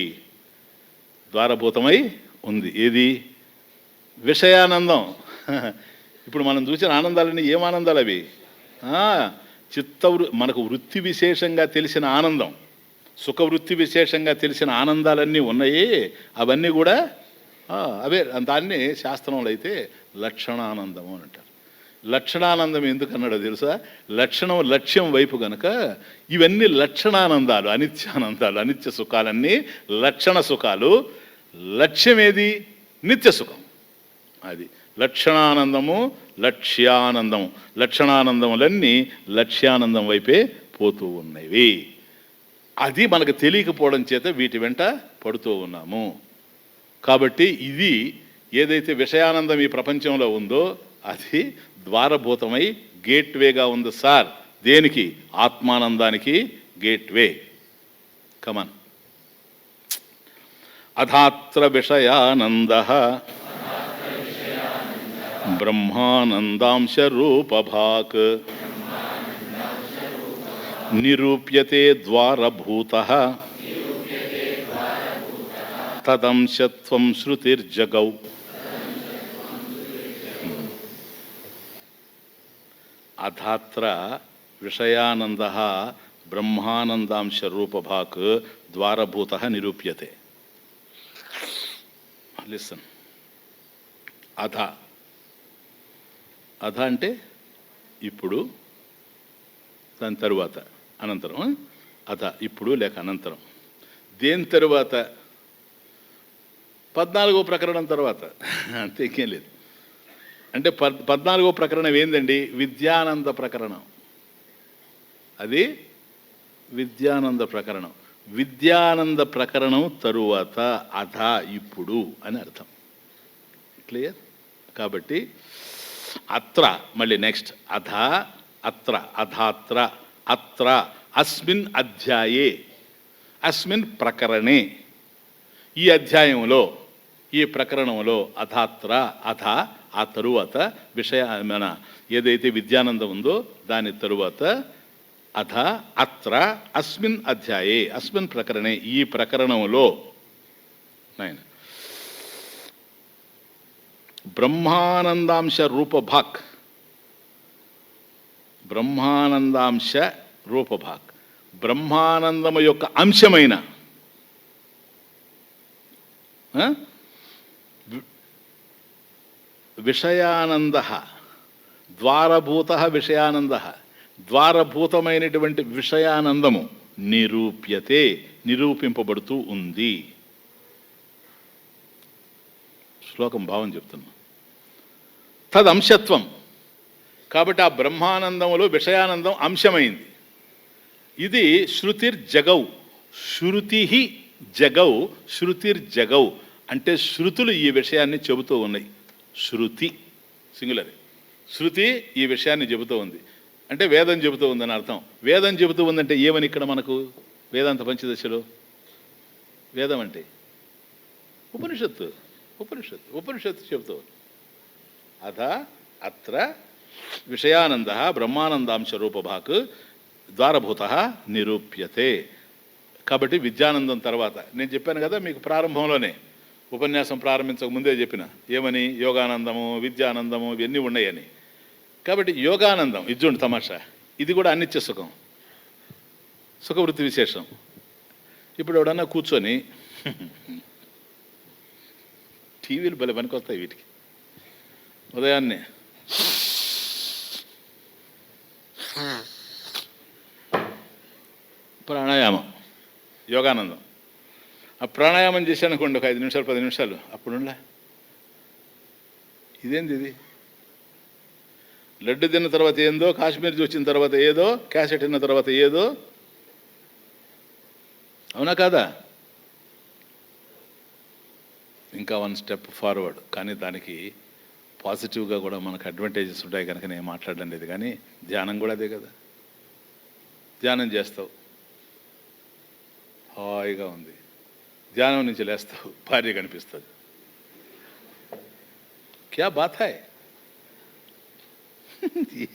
ద్వారభూతమై ఉంది. ఏది? విషయానందం. ఇప్పుడు మనం చూసిన ఆనందాలన్నీ ఏం ఆనందాలు అవి? మనకు వృత్తి విశేషంగా తెలిసిన ఆనందం, సుఖవృత్తి విశేషంగా తెలిసిన ఆనందాలన్నీ ఉన్నాయి. అవన్నీ కూడా అవే. దాన్ని శాస్త్రంలో అయితే లక్షణానందము అని అంటారు. లక్షణానందం ఎందుకన్నాడో తెలుసా? లక్ష్యం వైపు గనక ఇవన్నీ లక్షణానందాలు, అనిత్యానందాలు, అనిత్య సుఖాలన్నీ లక్షణ సుఖాలు. లక్ష్యం ఏది? నిత్య సుఖం. అది లక్షణానందము, లక్ష్యానందము. లక్షణానందములన్నీ లక్ష్యానందం వైపే పోతూ ఉన్నవి. అది మనకు తెలియకపోవడం చేత వీటి వెంట పడుతూ ఉన్నాము. కాబట్టి ఇది ఏదైతే విషయానందం ఈ ప్రపంచంలో ఉందో అది ద్వారభూతమై గేట్వేగా ఉంది సార్. దేనికి? ఆత్మానందానికి గేట్వే. కమన్. అథాత్ర విషయానంద బ్రహ్మానందాంశ రూపభాక్ నిరూప్యతే ద్వారభూతః తదంశత్వం శృతిర్జగౌ. అథాత్ర విషయానంద బ్రహ్మానందాంశ రూపభాక్ ద్వారభూతః నిరూప్యతే. లిసన్. అథ అంటే ఇప్పుడు, దాని తరువాత, అనంతరం. అథ ఇప్పుడు లేక అనంతరం. దేని తరువాత? 14వ ప్రకరణం తర్వాత. అంతే, ఇంకేం లేదు. అంటే 14వ ప్రకరణం ఏందండి? విద్యానంద ప్రకరణం. అది విద్యానంద ప్రకరణం. విద్యానంద ప్రకరణం తరువాత అథ ఇప్పుడు అని అర్థం. క్లియర్? కాబట్టి అత్ర, మళ్ళీ నెక్స్ట్ అథ, అత్ర, అథాత్ర, అత్ర, అస్మిన్ అధ్యాయే, అస్మిన్ ప్రకరణే, ఈ అధ్యాయంలో, ఈ ప్రకరణంలో, అథాత్ర, అథ, ఆ తరువాత మన ఏదైతే విద్యానందం ఉందో దాని తరువాత అథ, అత్ర, అస్మిన్ అధ్యాయే, అస్మిన్ ప్రకరణే, ఈ ప్రకరణంలో బ్రహ్మానందాంశ రూపభాక్, బ్రహ్మానందాంశ రూపభాక్, బ్రహ్మానందము యొక్క అంశమైన విషయానంద, ద్వారభూత విషయానంద, ద్వారభూతమైనటువంటి విషయానందము నిరూప్యతే, నిరూపింపబడుతూ ఉంది. శ్లోకం భావం చెప్తున్నా. తదంశత్వం, కాబట్టి ఆ బ్రహ్మానందములో విషయానందం అంశమైంది. ఇది శృతిర్జగౌ, శృతి జగౌ, శృతిర్జగౌ అంటే శృతులు ఈ విషయాన్ని చెబుతూ ఉన్నాయి. శృతి సింగులర్, శృతి ఈ విషయాన్ని చెబుతూ ఉంది అంటే వేదం చెబుతూ ఉందని అర్థం. వేదం చెబుతూ ఉందంటే ఏమని ఇక్కడ మనకు వేదాంత పంచదశలో వేదం అంటే ఉపనిషత్తు, ఉపనిషత్తు, ఉపనిషత్తు చెబుతూ ఉంది. అథ అత్ర విషయానంద బ్రహ్మానందాంశ రూపభాక్ ద్వారభూత నిరూప్యతే. కాబట్టి విద్యానందం తర్వాత నేను చెప్పాను కదా మీకు ప్రారంభంలోనే, ఉపన్యాసం ప్రారంభించక ముందే చెప్పిన ఏమని, యోగానందము, విద్యానందము ఇవన్నీ ఉన్నాయని. కాబట్టి యోగానందం ఇజ్జుండి తమాషా, ఇది కూడా అనిత్య సుఖం, సుఖవృత్తి విశేషం. ఇప్పుడు ఎవడన్నా కూర్చొని టీవీలు భలే పనికొస్తాయి వీటికి, ఉదయాన్నే ప్రాణాయామం, యోగానందం. ఆ ప్రాణాయామం చేశానుకోండి ఒక 5 నిమిషాలు 10 నిమిషాలు, అప్పుడులా ఇదేంది ఇది, లడ్డు తిన్న తర్వాత ఏందో, కాశ్మీర్ వచ్చిన తర్వాత ఏదో, క్యాసెట్ తిన్న తర్వాత ఏదో, అవునా కాదా? ఇంకా 1 స్టెప్ ఫార్వర్డ్. కానీ దానికి పాజిటివ్గా కూడా మనకు అడ్వాంటేజెస్ ఉంటాయి కనుక నేను మాట్లాడడం లేదు. కానీ ధ్యానం కూడా అదే కదా, ధ్యానం చేస్తావు హాయిగా ఉంది, ధ్యానం నుంచి లేస్తావు భార్య కనిపిస్తుంది, క్యా బాత్ హాయ్,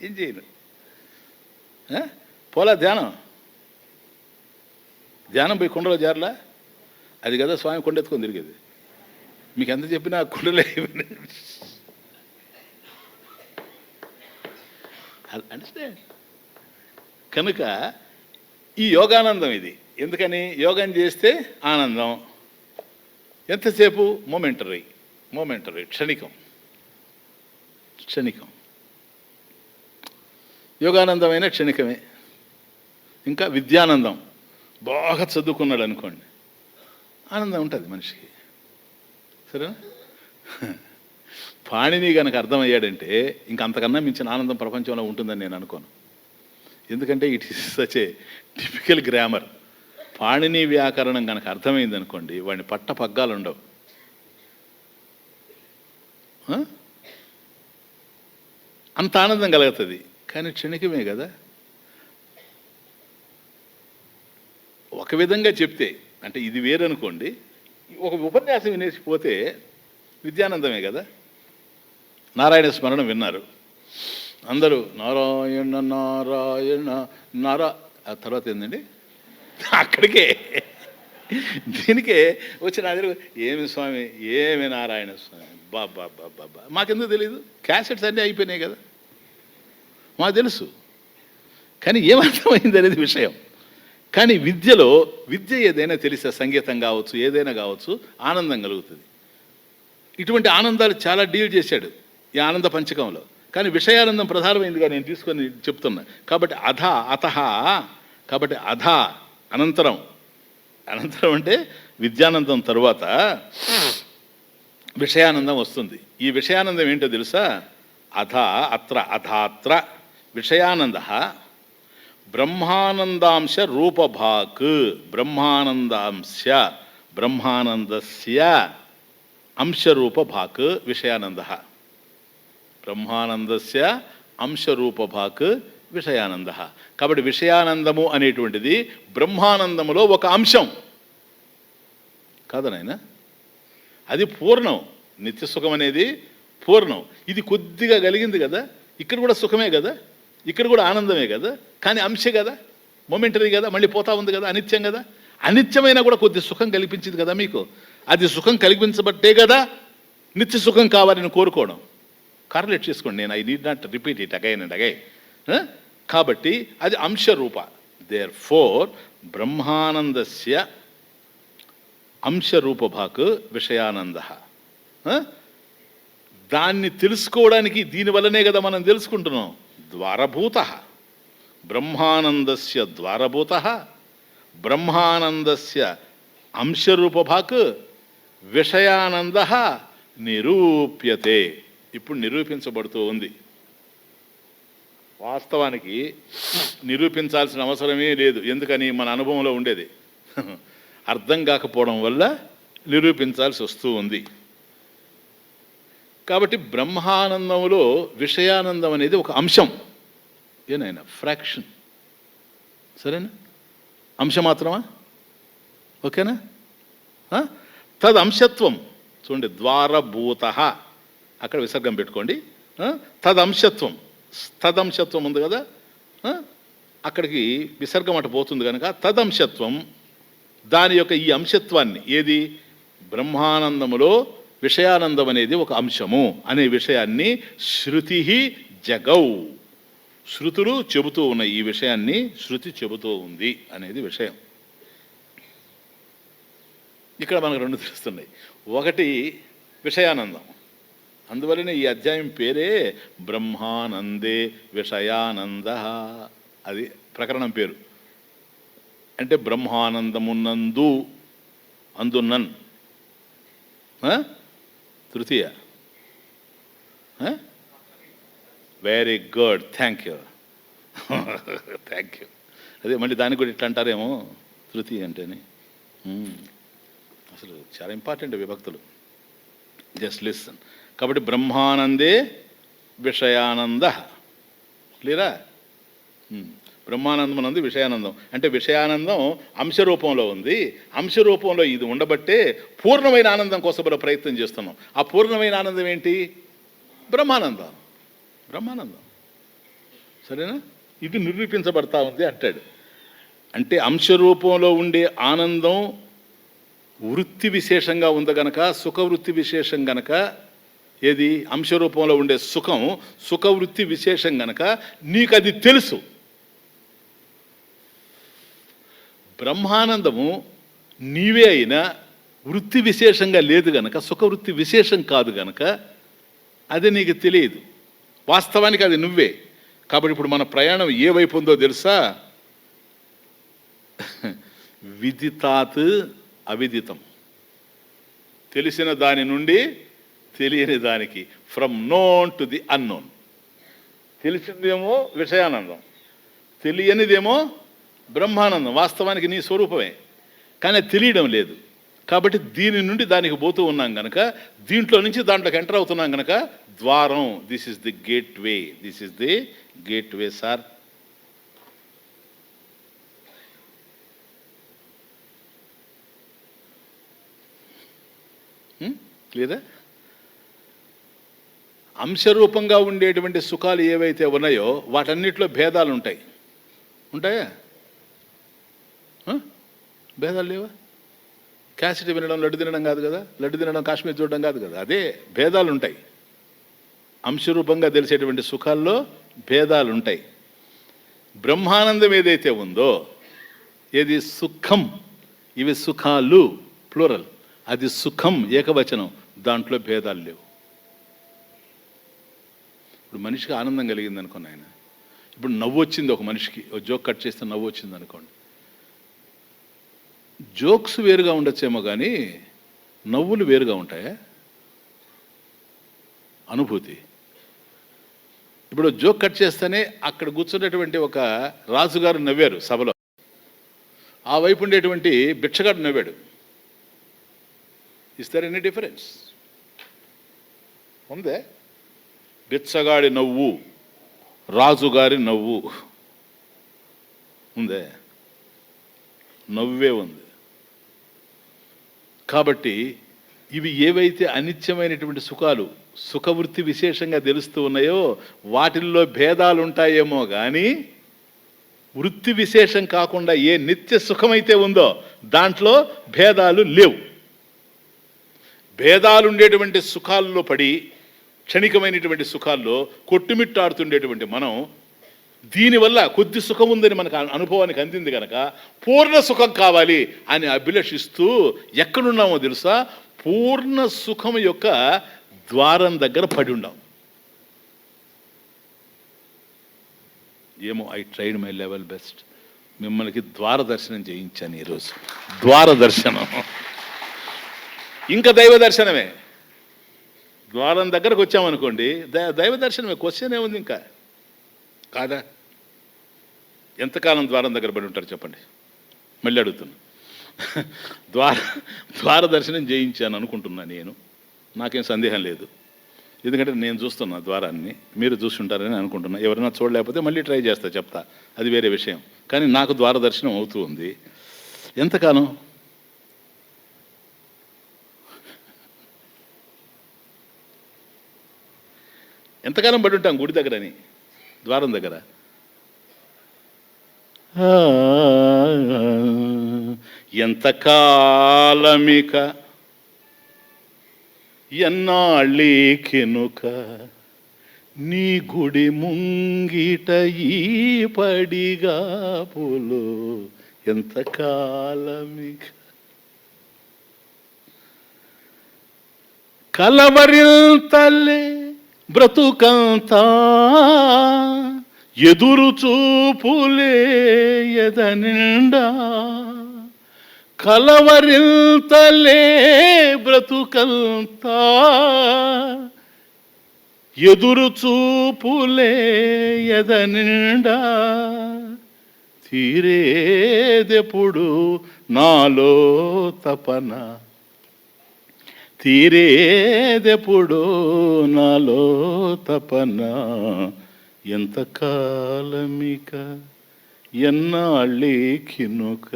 ఏం చేయను పోలా ధ్యానం పోయి కుండలో జారలా, అది కదా స్వామి కొండెత్తుకొని తిరిగేది. మీకు ఎంత చెప్పినా కుండలే అండర్స్టాండ్. కనుక ఈ యోగానందం ఇది. ఎందుకని? యోగం చేస్తే ఆనందం ఎంతసేపు, మొమెంటరీ, క్షణికం. యోగానందమైన క్షణికమే. ఇంకా విద్యానందం, బాగా చదువుకున్నాడు అనుకోండి, ఆనందం ఉంటుంది మనిషికి, సరేనా? పాణిని కనుక అర్థమయ్యాడంటే ఇంక అంతకన్నా మించిన ఆనందం ప్రపంచంలో ఉంటుందని నేను అనుకోను. ఎందుకంటే it is such a typical grammar. Panini వ్యాకరణం కనుక అర్థమైంది అనుకోండి, వాడిని పట్ట పగ్గాలు ఉండవు. అంత ఆనందం కలుగుతుంది. కానీ క్షణికమే కదా. ఒక విధంగా చెప్తే అంటే ఇది వేరనుకోండి, ఒక ఉపన్యాసం వినేసిపోతే విద్యానందమే కదా. నారాయణ స్మరణ విన్నారు అందరూ, నారాయణ నారాయణ ఆ తర్వాత ఏందండి అక్కడికే దీనికే వచ్చిన అదే, ఏమి స్వామి, ఏమి నారాయణ స్వామి, బాబా మాకెందుకు తెలీదు, క్యాసెట్స్ అన్నీ అయిపోయినాయి కదా, మాకు తెలుసు. కానీ ఏమర్థమైంది అనేది విషయం. కానీ విద్య ఏదైనా తెలిసే, సంగీతం కావచ్చు, ఏదైనా కావచ్చు, ఆనందం కలుగుతుంది. ఇటువంటి ఆనందాలు చాలా డీల్ చేశాడు ఈ ఆనంద పంచకంలో. కానీ విషయానందం ప్రధానమైందిగా నేను తీసుకొని చెప్తున్నా. కాబట్టి అధ అనంతరం అంటే విద్యానందం తరువాత విషయానందం వస్తుంది. ఈ విషయానందం ఏంటో తెలుసా? అథాత్ర విషయానంద బ్రహ్మానందాంశ రూపభాక్, బ్రహ్మానందస్య అంశరూపభాక్ విషయానంద, బ్రహ్మానందస్య అంశరూపభాక్ విషయానంద. కాబట్టి విషయానందము అనేటువంటిది బ్రహ్మానందములో ఒక అంశం కాదు నాయన, అది పూర్ణం. నిత్యసుఖం అనేది పూర్ణం. ఇది కొద్దిగా కలిగింది కదా, ఇక్కడ కూడా సుఖమే కదా, ఇక్కడ కూడా ఆనందమే కదా, కానీ అంశే కదా, మొమెంటరీ కదా, మళ్ళీ పోతా ఉంది కదా, అనిత్యం కదా. అనిత్యమైనా కూడా కొద్ది సుఖం కల్పించింది కదా మీకు. అది సుఖం కల్పించబట్టే కదా నిత్య సుఖం కావాలని కోరుకోవడం. కార్లేట్ చేసుకోండి, నేను I need not repeat it again and again. కాబట్టి అది అంశరూప. There four బ్రహ్మానందస్య అంశరూపభాక్ విషయానంద. దాన్ని తెలుసుకోవడానికి దీనివల్లనే కదా మనం తెలుసుకుంటున్నాం. ద్వారభూత బ్రహ్మానందస్య ద్వారభూత బ్రహ్మానందస్య అంశరూపభాక్ విషయానంద నిరూప్యతే. ఇప్పుడు నిరూపించబడుతూ ఉంది. వాస్తవానికి నిరూపించాల్సిన అవసరమే లేదు. ఎందుకని? మన అనుభవంలో ఉండేది. అర్థం కాకపోవడం వల్ల నిరూపించాల్సి వస్తూ ఉంది. కాబట్టి బ్రహ్మానందంలో విషయానందం అనేది ఒక అంశం. ఏనైనా ఫ్రాక్షన్, సరేనా? అంశం మాత్రమా? ఓకేనా? తదంశత్వం చూడండి, ద్వారభూత అక్కడ విసర్గం పెట్టుకోండి. తదంశత్వం ఉంది కదా, అక్కడికి విసర్గం అటు పోతుంది కనుక తదంశత్వం, దాని యొక్క ఈ అంశత్వాన్ని, ఏది బ్రహ్మానందములో విషయానందం అనేది ఒక అంశము అనే విషయాన్ని శృతి జగౌ, శృతులు చెబుతూ ఉన్నాయి. ఈ విషయాన్ని శృతి చెబుతూ ఉంది అనేది విషయం. ఇక్కడ మనకు రెండు తెలుస్తున్నాయి. ఒకటి విషయానందం, అందువలనే ఈ అధ్యాయం పేరే బ్రహ్మానందే విషయానంద, అది ప్రకరణం పేరు. అంటే బ్రహ్మానందమున్నందు, అందున్నన్ తృతీయ. Very good, thank you thank you. అదే మళ్ళీ దానికి కూడా ఇట్లా అంటారేమో తృతీయ అంటేనే. అసలు చాలా ఇంపార్టెంట్ విభక్తులు. Just listen. కాబట్టి బ్రహ్మానందే విషయానంద, క్లియరా? బ్రహ్మానందమునందు విషయానందం అంటే విషయానందం అంశరూపంలో ఉంది. అంశరూపంలో ఇది ఉండబట్టే పూర్ణమైన ఆనందం కోసం మనం ప్రయత్నం చేస్తున్నాం. ఆ పూర్ణమైన ఆనందం ఏంటి? బ్రహ్మానందం. బ్రహ్మానందం, సరేనా? ఇది నిరూపించబడతా ఉంది అంటాడు. అంటే అంశరూపంలో ఉండే ఆనందం వృత్తి విశేషంగా ఉంది గనక, సుఖవృత్తి విశేషం గనక, ఏది అంశరూపంలో ఉండే సుఖం సుఖవృత్తి విశేషం గనక నీకు అది తెలుసు. బ్రహ్మానందము నీవే అయినా వృత్తి విశేషంగా లేదు గనక, సుఖవృత్తి విశేషం కాదు గనక అది నీకు తెలియదు. వాస్తవానికి అది నువ్వే. కాబట్టి ఇప్పుడు మన ప్రయాణం ఏ వైపు ఉందో తెలుసా? విదితాత్ అవిదితం, తెలిసిన దాని నుండి తెలియని దానికి, from known to the unknown. తెలిసిందేమో విషయానందం, తెలియనిదేమో బ్రహ్మానందం. వాస్తవానికి నీ స్వరూపమే, కానీ అది తెలియడం లేదు. కాబట్టి దీని నుండి దానికి పోతూ ఉన్నాం కనుక, దీంట్లో నుంచి దాంట్లోకి ఎంటర్ అవుతున్నాం కనుక ద్వారం. This is the gateway, this is the gateway sir. క్లియరా? అంశరూపంగా ఉండేటువంటి సుఖాలు ఏవైతే ఉన్నాయో వాటన్నిటిలో భేదాలు ఉంటాయి. ఉంటాయా? భేదాలు లేవా? క్యాసెట్ వినడం లడ్డు తినడం కాదు కదా, లడ్డు తినడం కాశ్మీర్ చూడడం కాదు కదా. అదే భేదాలు ఉంటాయి. అంశరూపంగా తెలిసేటువంటి సుఖాల్లో భేదాలు ఉంటాయి. బ్రహ్మానందం ఏదైతే ఉందో, ఏది సుఖం, ఇవి సుఖాలు ప్లూరల్, అది సుఖం ఏకవచనం, దాంట్లో భేదాలు లేవు. ఇప్పుడు మనిషికి ఆనందం కలిగింది అనుకోండి, ఆయన ఇప్పుడు నవ్వు వచ్చింది ఒక మనిషికి, ఒక జోక్ కట్ చేస్తే నవ్వు వచ్చింది అనుకోండి. జోక్స్ వేరుగా ఉండొచ్చేమో కానీ నవ్వులు వేరుగా ఉంటాయా? అనుభూతి. ఇప్పుడు జోక్ కట్ చేస్తేనే అక్కడ కూర్చున్నటువంటి ఒక రాజుగారు నవ్వారు సభలో, ఆ వైపు ఉండేటువంటి భిక్షగాడు నవ్వాడు. Is there any difference? ఉందే? బిచ్చగాడి నవ్వు, రాజుగారి నవ్వు ఉందే? నవ్వే ఉంది. కాబట్టి ఇవి ఏవైతే అనిత్యమైనటువంటి సుఖాలు సుఖవృత్తి విశేషంగా తెలుస్తూ ఉన్నాయో వాటిల్లో భేదాలు ఉంటాయేమో కానీ వృత్తి విశేషం కాకుండా ఏ నిత్య సుఖమైతే ఉందో దాంట్లో భేదాలు లేవు. భేదాలు ఉండేటువంటి సుఖాల్లో పడి క్షణికమైనటువంటి సుఖాల్లో కొట్టుమిట్టాడుతుండేటువంటి మనం దీనివల్ల కొద్ది సుఖం ఉందని మనకు అనుభవానికి అందింది కనుక పూర్ణ సుఖం కావాలి అని అభిలషిస్తూ ఎక్కడున్నామో తెలుసా? పూర్ణ సుఖం యొక్క ద్వారం దగ్గర పడి ఉండాం. ఏమో, I tried my level best. మిమ్మల్ని ద్వార దర్శనం చేయించాను ఈరోజు. ద్వార దర్శనం, ఇంకా దైవ దర్శనమే. ద్వారం దగ్గరకు వచ్చామనుకోండి, దైవ దర్శనమే. క్వశ్చన్ ఏముంది ఇంకా? కాదా? ఎంతకాలం ద్వారం దగ్గర పడి ఉంటారు చెప్పండి? మళ్ళీ అడుగుతున్నా. ద్వార దర్శనం చేయించాను అనుకుంటున్నా నేను. నాకేం సందేహం లేదు, ఎందుకంటే నేను చూస్తున్నా ద్వారాన్ని, మీరు చూస్తుంటారని అనుకుంటున్నా. ఎవరైనా చూడలేకపోతే మళ్ళీ ట్రై చేస్తా, చెప్తా, అది వేరే విషయం. కానీ నాకు ద్వార దర్శనం అవుతూ ఉంది. ఎంతకాలం? ఎంతకాలం పడి ఉంటాం గుడి దగ్గరని, ద్వారం దగ్గర? ఎంతకాలమిక ఎన్నాళ్ళేకెనుక నీ గుడి ముంగిట ఈ పడిగా పూలు ఎంతకాలమిక కలవరిల్తలే బ్రతుకంతా ఎదురు చూపులే ఎదనిండా కలవరిల్తలే బ్రతుకంతా ఎదురు చూపులే ఎదనిండా తీరేదెప్పుడు నాలో తపన తీరేదెప్పుడు నాలో తపన ఎంతకాలమిక ఎన్నాళ్ళేకినుక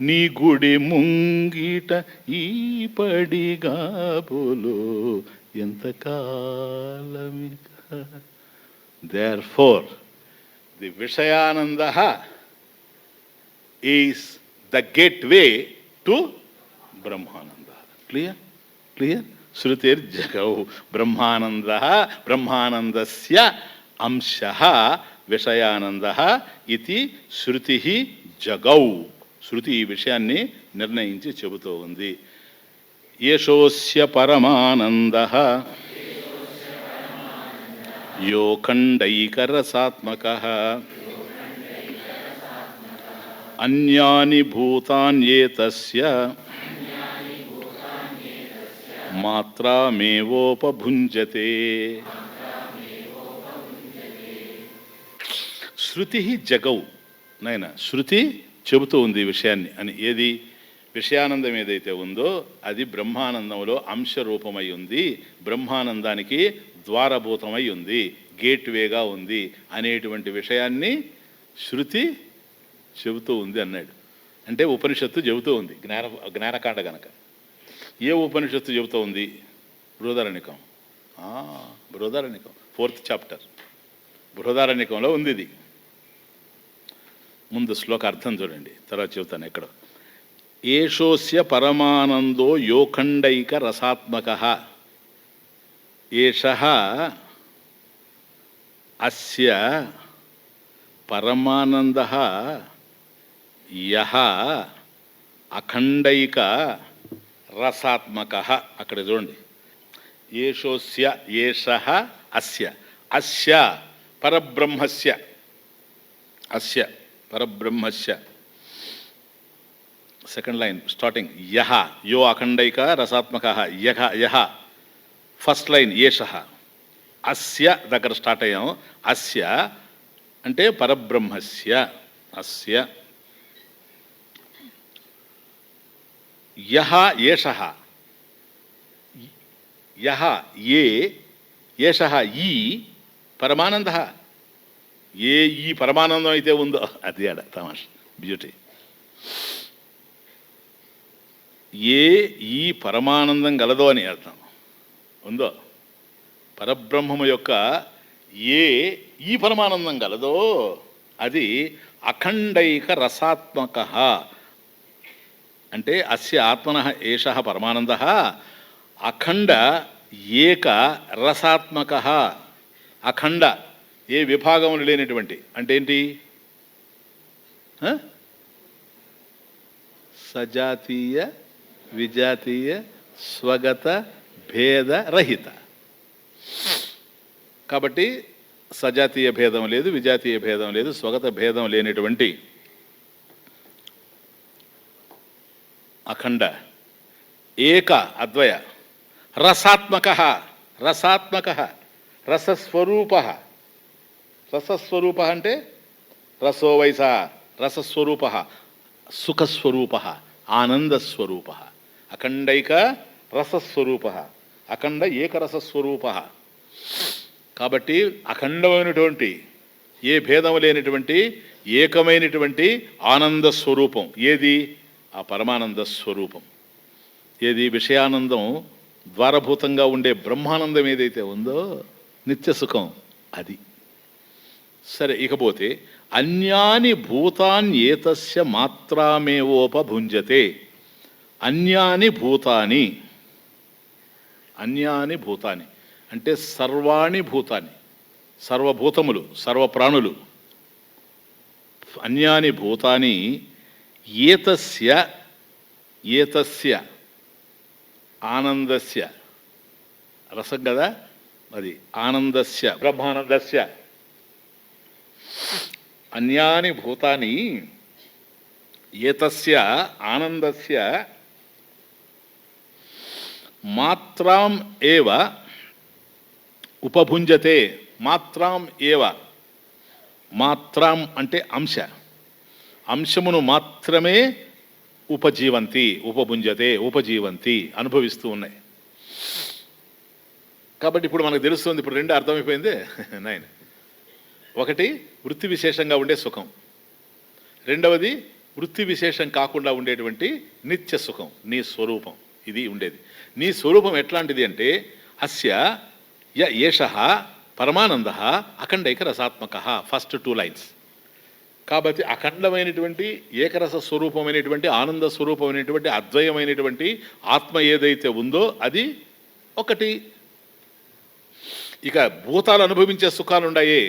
నీ గుడి ముంగిట ఈ పడిగా pole ఎంతకాలమిక. Therefore, the Vishayananda is the gateway to Brahmananda. Clear? Clear? Shrutir jagau Brahmananda Brahmanandasya amshah Vishayananda iti Shrutihi jagau. శృతి ఈ విషయాన్ని నిర్ణయించి చెబుతూ ఉంది. ఏషోస్య పరమానందః యో ఖండైకరసాత్మకః అన్యాని భూతాన్యేతస్య మాత్రామేవోపభుంజతే. శృతి జగౌ నాయన శృతి చెబుతూ ఉంది ఈ విషయాన్ని అని. ఏది విషయానందం ఏదైతే ఉందో అది బ్రహ్మానందంలో అంశరూపమై ఉంది, బ్రహ్మానందానికి ద్వారభూతమై ఉంది, గేట్వేగా ఉంది అనేటువంటి విషయాన్ని శృతి చెబుతూ ఉంది అన్నాడు. అంటే ఉపనిషత్తు చెబుతూ ఉంది, జ్ఞానకాండ గనక. ఏ ఉపనిషత్తు చెబుతూ ఉంది? బృహదారణ్యకం. బృహదారణ్యకం 4th చాప్టర్ బృహదారణ్యకంలో ఉంది ఇది. ముందు శ్లోక అర్థం చూడండి, తర్వాత చెబుతాను ఎక్కడ. ఏషోస్య పరమానందో యోఖండైక రసాత్మకః ఏషః అస్య పరమానందః యః అఖండైక రసాత్మకః. అక్కడ చూడండి, ఏషోస్య ఏషః అస్య అస్య పరబ్రహ్మస్య అస్య పరబ్రహ్మస్య. సెకండ్ లైన్ స్టార్టింగ్ యహ యో అఖండైక రసాత్మకః యహ యహ. ఫస్ట్ లైన్ ఏషః. అస్య దగ్గర స్టార్ట్ అయ్యాం. అస్య అంటే పరబ్రహ్మస్య. అస్య యహ ఏషః. యహ ఏ ఏషః ఈ పరమానందః. ఏ ఈ పరమానందం అయితే ఉందో అది ఆడ తమాష బ్యూటీ. ఏ ఈ పరమానందం గలదో అని అర్థం ఉందో, పరబ్రహ్మము యొక్క ఏ ఈ పరమానందం గలదో అది అఖండైక రసాత్మకః. అంటే అస్య ఆత్మనః ఏషః పరమానందః అఖండ ఏక రసాత్మకః. అఖండ ఏ విభాగములు లేనటువంటి అంటే ఏంటి? సజాతీయ విజాతీయ స్వగత భేద రహిత. కాబట్టి సజాతీయ భేదం లేదు, విజాతీయ భేదం లేదు, స్వగత భేదం లేనటువంటి అఖండ ఏక అద్వయ రసాత్మకః. రసాత్మకః రసస్వరూపః. రసస్వరూప అంటే రసో వైస రసస్వరూప సుఖస్వరూప ఆనందస్వరూప. అఖండైక రసస్వరూప అఖండ ఏకరసస్వరూప. కాబట్టి అఖండమైనటువంటి ఏ భేదం లేనటువంటి ఏకమైనటువంటి ఆనంద స్వరూపం ఏది? ఆ పరమానంద స్వరూపం. ఏది? విషయానందం ద్వారభూతంగా ఉండే బ్రహ్మానందం ఏదైతే ఉందో నిత్య సుఖం అది. సరే, ఇకపోతే అన్యాని భూతాన్యేతస్య మాత్రామేవోపభుంజతే. అన్యాని భూతాని అన్యాని భూతాని అంటే సర్వాణి భూతాని, సర్వభూతములు, సర్వప్రాణులు. అన్యాని భూతాని ఏతస్య ఏతస్య ఆనందస్య, రసం కదా అది, ఆనందస్య బ్రహ్మానందస్య. అన్యాని భూతాని ఏతస్య ఆనందస్య మాత్రాం ఏవ ఉపభుంజతే. మాత్రాం ఏవ, మాత్రాం అంటే అంశ, అంశమును మాత్రమే ఉపజీవంతి, ఉపభుంజతే, ఉపజీవంతి అనుభవిస్తూ ఉన్నాయి. కాబట్టి ఇప్పుడు మనకు తెలుస్తుంది, ఇప్పుడు రెండు అర్థమైపోయింది. నైన్, ఒకటి వృత్తి విశేషంగా ఉండే సుఖం, రెండవది వృత్తి విశేషం కాకుండా ఉండేటువంటి నిత్య సుఖం, నీ స్వరూపం. ఇది ఉండేది. నీ స్వరూపం ఎట్లాంటిది అంటే అస్య య ఏషః పరమానంద అఖండైక రసాత్మక. First 2 lines. కాబట్టి అఖండమైనటువంటి ఏకరస స్వరూపమైనటువంటి ఆనంద స్వరూపమైనటువంటి అద్వయమైనటువంటి ఆత్మ ఏదైతే ఉందో అది ఒకటి. ఇక భూతాలు అనుభవించే సుఖాలు ఉన్నాయే,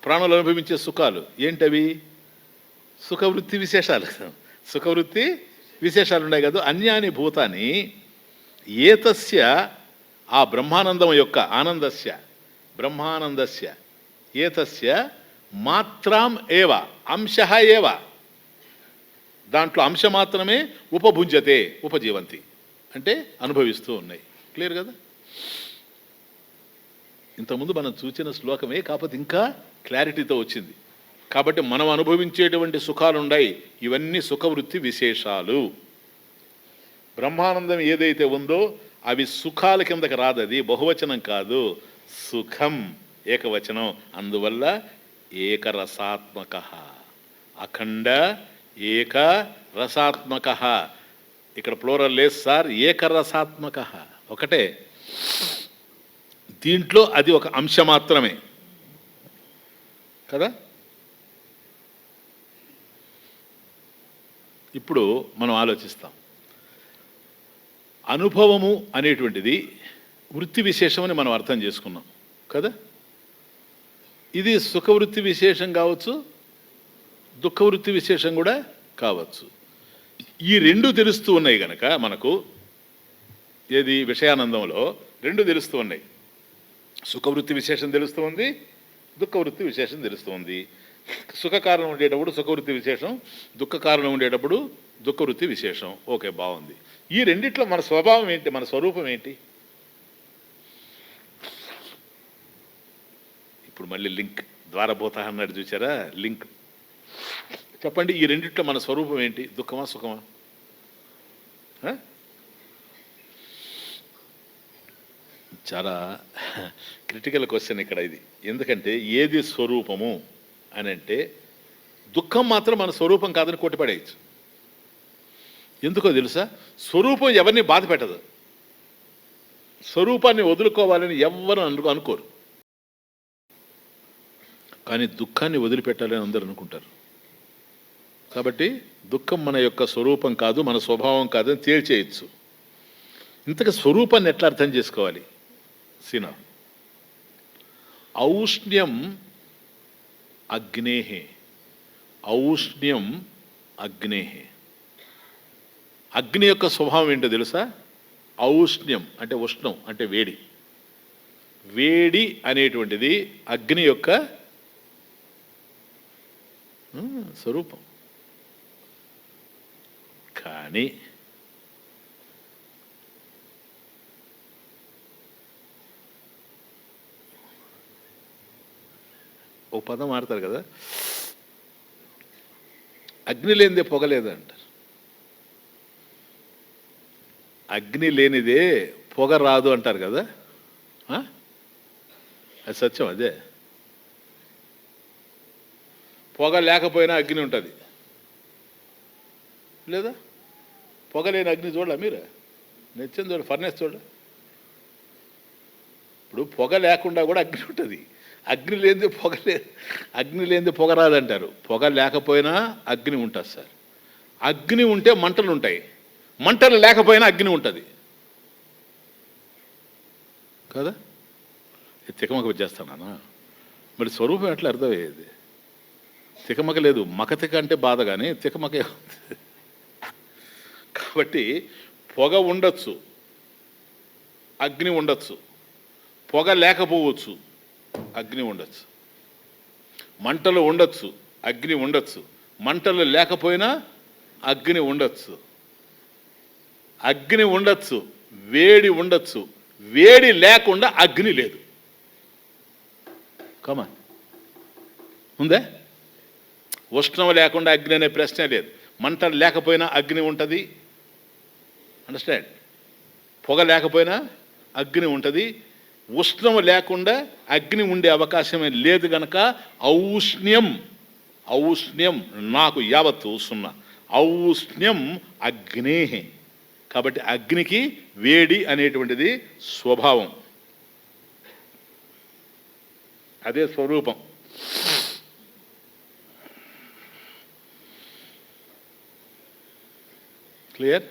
ప్రాణులు అనుభవించే సుఖాలు ఏంటవి? సుఖవృత్తి విశేషాలు, సుఖవృత్తి విశేషాలు ఉన్నాయి కదా. అన్యాని భూతాన్ని ఏతస్య, ఆ బ్రహ్మానందం యొక్క, ఆనందస్య బ్రహ్మానందస్య ఏతస్య మాత్రాం ఏవ, అంశ ఏవ, దాంట్లో అంశ మాత్రమే ఉపభుంజతే, ఉపజీవంతి అంటే అనుభవిస్తూ ఉన్నాయి. క్లియర్ కదా? ఇంతకుముందు మనం చూసిన శ్లోకమే, కాకపోతే ఇంకా క్లారిటీతో వచ్చింది. కాబట్టి మనం అనుభవించేటువంటి సుఖాలు ఉన్నాయి, ఇవన్నీ సుఖవృత్తి విశేషాలు. బ్రహ్మానందం ఏదైతే ఉందో అవి సుఖాల కిందకి రాదు, అది బహువచనం కాదు, సుఖం ఏకవచనం. అందువల్ల ఏకరసాత్మక, అఖండ ఏక రసాత్మక. ఇక్కడ ప్లూరల్ లేదు సార్, ఏకరసాత్మక ఒకటే. దీంట్లో అది ఒక అంశ మాత్రమే కదా. ఇప్పుడు మనం ఆలోచిస్తాం, అనుభవము అనేటువంటిది వృత్తి విశేషమని మనం అర్థం చేసుకున్నాం కదా. ఇది సుఖవృత్తి విశేషం కావచ్చు, దుఃఖవృత్తి విశేషం కూడా కావచ్చు. ఈ రెండు తెలుస్తూ ఉన్నాయి కనుక మనకు, ఏది విషయానందంలో రెండు తెలుస్తూ ఉన్నాయి. సుఖవృత్తి విశేషం తెలుస్తూ ఉంది, దుఃఖవృత్తి విశేషం తెలుస్తూ ఉంది. సుఖ కారణం ఉండేటప్పుడు సుఖవృత్తి విశేషం, దుఃఖ కారణం ఉండేటప్పుడు దుఃఖవృత్తి విశేషం. ఓకే, బాగుంది. ఈ రెండిట్లో మన స్వభావం ఏంటి, మన స్వరూపం ఏంటి? ఇప్పుడు మళ్ళీ లింక్, ద్వారభూత అన్నాడు చూసారా, లింక్. చెప్పండి, ఈ రెండిట్లో మన స్వరూపం ఏంటి? దుఃఖమా, సుఖమా? చాలా క్రిటికల్ క్వశ్చన్ ఇక్కడ ఇది. ఎందుకంటే ఏది స్వరూపము అని అంటే, దుఃఖం మాత్రం మన స్వరూపం కాదని కొట్టిపడేయచ్చు. ఎందుకో తెలుసా? స్వరూపం ఎవరిని బాధ పెట్టదు. స్వరూపాన్ని వదులుకోవాలని ఎవ్వరు అనుకోరు. కానీ దుఃఖాన్ని వదిలిపెట్టాలని అందరూ అనుకుంటారు. కాబట్టి దుఃఖం మన యొక్క స్వరూపం కాదు, మన స్వభావం కాదని తేల్చేయచ్చు. ఇంతగా స్వరూపాన్ని ఎట్లా అర్థం చేసుకోవాలి? సీనా, ఔష్ణ్యం అగ్నేహే, ఔష్ణ్యం అగ్నేహే. అగ్ని యొక్క స్వభావం ఏంటో తెలుసా? ఔష్ణ్యం అంటే ఉష్ణం, అంటే వేడి. వేడి అనేటువంటిది అగ్ని యొక్క స్వరూపం. కానీ ఓ పదం ఆడతారు కదా, అగ్ని లేనిదే పొగలేదు అంటారు. అగ్ని లేనిదే పొగ రాదు అంటారు కదా. అది సత్యం. అదే, పొగ లేకపోయినా అగ్ని ఉంటుంది లేదా? పొగ లేని అగ్ని చూడాల మీరు? నిత్యం చూడ, ఫర్నేస్ చూడ. ఇప్పుడు పొగ లేకుండా కూడా అగ్ని ఉంటుంది. అగ్ని లేనిదే పొగ లేదు, అగ్ని లేనిదే పొగ రాదంటారు. పొగ లేకపోయినా అగ్ని ఉంటుంది సార్. అగ్ని ఉంటే మంటలు ఉంటాయి, మంటలు లేకపోయినా అగ్ని ఉంటుంది. కదా? తికమక చేస్తానా? మరి స్వరూపం ఎట్లా అర్థమయ్యేది? తికమక లేదు, మకతిక అంటే బాధ, కానీ తికమకే ఉంది. కాబట్టి పొగ ఉండొచ్చు, అగ్ని ఉండొచ్చు, పొగ లేకపోవచ్చు, అగ్ని ఉండొచ్చు, మంటలు ఉండొచ్చు, అగ్ని ఉండొచ్చు, మంటలు లేకపోయినా అగ్ని ఉండొచ్చు, అగ్ని ఉండొచ్చు, వేడి ఉండొచ్చు, వేడి లేకుండా అగ్ని లేదు. కమా ఉందే? ఉష్ణం లేకుండా అగ్ని అనే ప్రశ్నే లేదు. మంటలు లేకపోయినా అగ్ని ఉంటుంది, అండర్స్టాండ్? పొగ లేకపోయినా అగ్ని ఉంటుంది, ఉష్ణం లేకుండా అగ్ని ఉండే అవకాశమే లేదు. కనుక ఔష్ణ్యం, ఔష్ణ్యం నాకు యావత్తు సున్నా, ఔష్ణ్యం అగ్నే. కాబట్టి అగ్నికి వేడి అనేటువంటిది స్వభావం, అదే స్వరూపం. క్లియర్?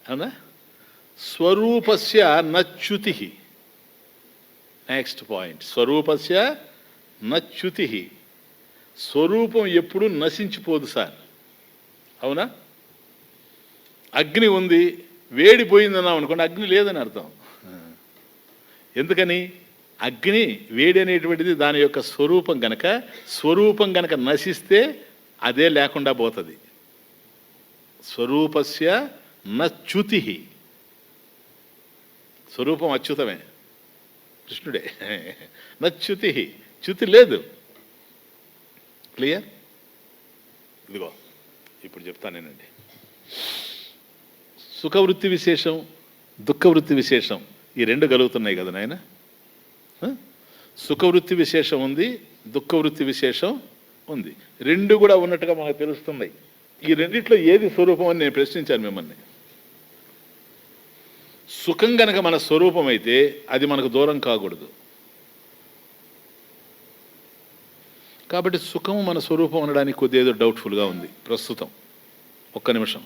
అవునా? స్వరూపస్య నచ్యుతి. నెక్స్ట్ పాయింట్, స్వరూపస్య నచ్యుతి. స్వరూపం ఎప్పుడు నశించిపోదు సార్. అవునా? అగ్ని ఉంది, వేడి పోయిందన్నాం అనుకోండి, అగ్ని లేదని అర్థం. ఎందుకని? అగ్ని వేడి అనేటువంటిది దాని యొక్క స్వరూపం గనక, స్వరూపం గనక నశిస్తే అదే లేకుండా పోతుంది. స్వరూపస్య నచ్యుతి. స్వరూపం అచ్యుతమే, కృష్ణుడే. నచ్యుతి, చ్యుతి లేదు. క్లియర్? ఇదిగో ఇప్పుడు చెప్తానేనండి. సుఖవృత్తి విశేషం, దుఃఖవృత్తి విశేషం, ఈ రెండు కలుగుతున్నాయి కదా నాయన. సుఖవృత్తి విశేషం ఉంది, దుఃఖవృత్తి విశేషం ఉంది, రెండు కూడా ఉన్నట్టుగా మనకు తెలుస్తున్నాయి. ఈ రెండిట్లో ఏది స్వరూపం అని నేను ప్రశ్నించాను మిమ్మల్ని. సుఖం గనక మన స్వరూపం అయితే అది మనకు దూరం కాకూడదు. కాబట్టి సుఖము మన స్వరూపం అనడానికి కొద్దిగా ఏదో డౌట్ఫుల్గా ఉంది ప్రస్తుతం. ఒక్క నిమిషం.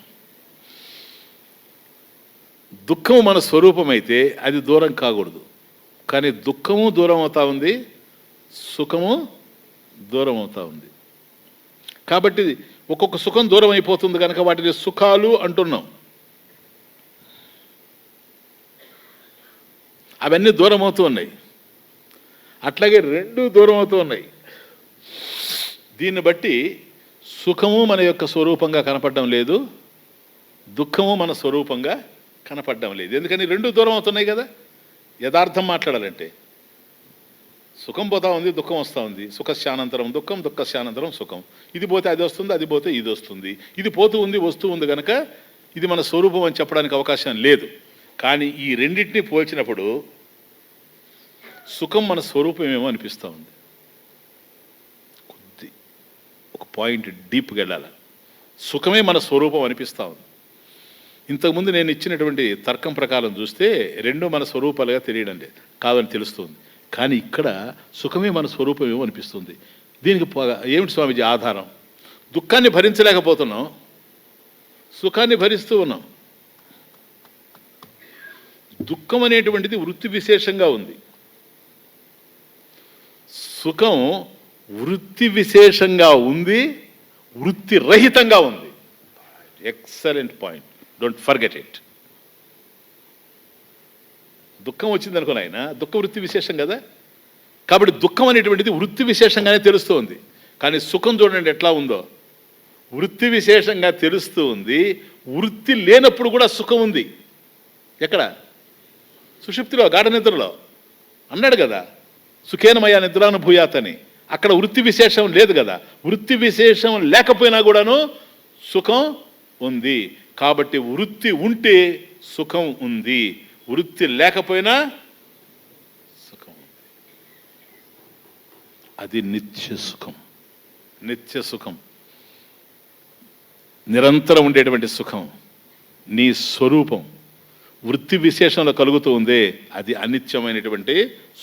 దుఃఖము మన స్వరూపం అయితే అది దూరం కాకూడదు, కానీ దుఃఖము దూరం అవుతా ఉంది, సుఖము దూరం అవుతా ఉంది. కాబట్టి ఒక్కొక్క సుఖం దూరం అయిపోతుంది కనుక వాటిని సుఖాలు అంటున్నాం. అవన్నీ దూరం అవుతూ ఉన్నాయి, అట్లాగే రెండు దూరం అవుతూ ఉన్నాయి. దీన్ని బట్టి సుఖము మన యొక్క స్వరూపంగా కనపడడం లేదు, దుఃఖము మన స్వరూపంగా కనపడడం లేదు. ఎందుకని? రెండు దూరం అవుతున్నాయి కదా. యథార్థం మాట్లాడాలంటే సుఖం పోతా ఉంది, దుఃఖం వస్తూ ఉంది. సుఖశానంతరం దుఃఖం, దుఃఖశానంతరం సుఖం. ఇది పోతే అది వస్తుంది, అది పోతే ఇది వస్తుంది. ఇది పోతూ ఉంది, వస్తూ ఉంది కనుక ఇది మన స్వరూపం అని చెప్పడానికి అవకాశం లేదు. కానీ ఈ రెండింటినీ పోల్చినప్పుడు సుఖం మన స్వరూపం ఏమో అనిపిస్తూ ఉంది. కొద్ది ఒక పాయింట్ డీప్గా వెళ్ళాలి. సుఖమే మన స్వరూపం అనిపిస్తూ ఉంది. ఇంతకుముందు నేను ఇచ్చినటువంటి తర్కం ప్రకారం చూస్తే రెండు మన స్వరూపాలుగా తెలియడం లేదు, కాదని తెలుస్తుంది. కానీ ఇక్కడ సుఖమే మన స్వరూపం ఏమో అనిపిస్తుంది. దీనికి ఏమిటి స్వామీజీ ఆధారం? దుఃఖాన్ని భరించలేకపోతున్నాం, సుఖాన్ని భరిస్తూ ఉన్నాం. దుఃఖం అనేటువంటిది వృత్తి విశేషంగా ఉంది, సుఖం వృత్తి విశేషంగా ఉంది, వృత్తి రహితంగా ఉంది. Excellent point, don't forget it. దుఃఖం వచ్చింది అనుకుని ఆయన దుఃఖ వృత్తి విశేషం కదా. కాబట్టి దుఃఖం అనేటువంటిది వృత్తి విశేషంగానే తెలుస్తూ ఉంది. కానీ సుఖం చూడండి ఎట్లా ఉందో, వృత్తి విశేషంగా తెలుస్తూ ఉంది. వృత్తి లేనప్పుడు కూడా సుఖం ఉంది. ఎక్కడ? సుషుప్తిలో, గాఢ నిద్రలో అన్నాడు కదా, సుఖేనమయ నిద్రానుభూయాత్ అని. అక్కడ వృత్తి విశేషం లేదు కదా. వృత్తి విశేషం లేకపోయినా కూడాను సుఖం ఉంది. కాబట్టి వృత్తి ఉంటే సుఖం ఉంది, వృత్తి లేకపోయినా సుఖం ఉంది. అది నిత్య సుఖం. నిత్య సుఖం, నిరంతరం ఉండేటువంటి సుఖం నీ స్వరూపం వృత్తి విశేషంలో కలుగుతూ ఉందే, అది అనిత్యమైనటువంటి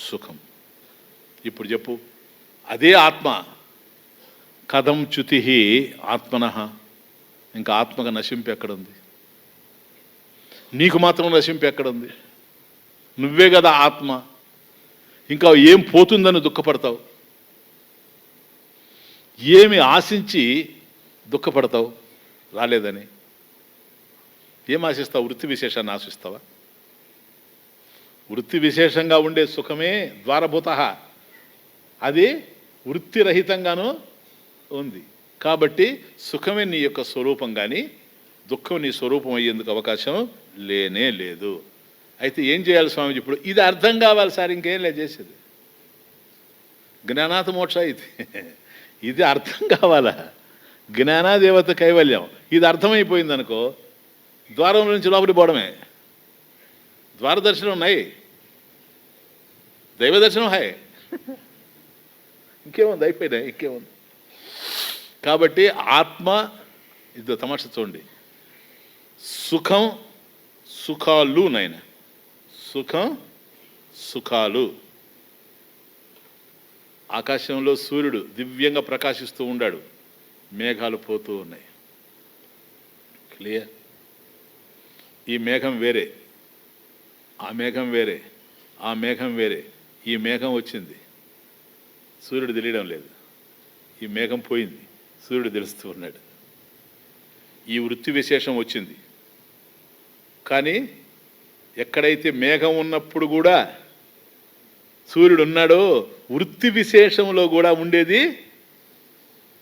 సుఖం. ఇప్పుడు చెప్పు, అదే ఆత్మ కథం చ్యుతి ఆత్మన, ఇంకా ఆత్మగా నశింపు ఎక్కడుంది? నీకు మాత్రం నశింపు ఎక్కడుంది? నువ్వే కదా ఆత్మ. ఇంకా ఏం పోతుందని దుఃఖపడతావు? ఏమి ఆశించి దుఃఖపడతావు రాలేదని? ఏం ఆశిస్తావు? వృత్తి విశేషాన్ని ఆశిస్తావా? వృత్తి విశేషంగా ఉండే సుఖమే ద్వారభూత, అది వృత్తిరహితంగానూ ఉంది. కాబట్టి సుఖమే నీ యొక్క స్వరూపం, కానీ దుఃఖం నీ స్వరూపం అయ్యేందుకు అవకాశం లేనే లేదు. అయితే ఏం చేయాలి స్వామిజీ? ఇప్పుడు ఇది అర్థం కావాలి సార్, ఇంకేం లేదు చేసేది. జ్ఞానాత్ మోక్ష ఇది అర్థం కావాలా? జ్ఞానాదేవత కైవల్యం ఇది అర్థమైపోయింది అనుకో, ద్వారం నుంచి లోపలి పోవడమే. ద్వారదర్శనం ఉన్నాయి, దైవ దర్శనం హాయ్, ఇంకేముంది? అయిపోయినాయి, ఇంకేముంది? కాబట్టి ఆత్మ ఇది తమాషా చూడండి. సుఖం సుఖాలు నాయన, సుఖం సుఖాలు. ఆకాశంలో సూర్యుడు దివ్యంగా ప్రకాశిస్తూ ఉన్నాడు, మేఘాలు పోతూ ఉన్నాయి. క్లియర్? ఈ మేఘం వేరే, ఆ మేఘం వేరే, ఆ మేఘం వేరే. ఈ మేఘం వచ్చింది, సూర్యుడు తెలియడం లేదు. ఈ మేఘం పోయింది, సూర్యుడు తెలుస్తూ ఉన్నాడు. ఈ వృత్తి విశేషం వచ్చింది, కానీ ఎక్కడైతే మేఘం ఉన్నప్పుడు కూడా సూర్యుడు ఉన్నాడో వృత్తి విశేషంలో కూడా ఉండేది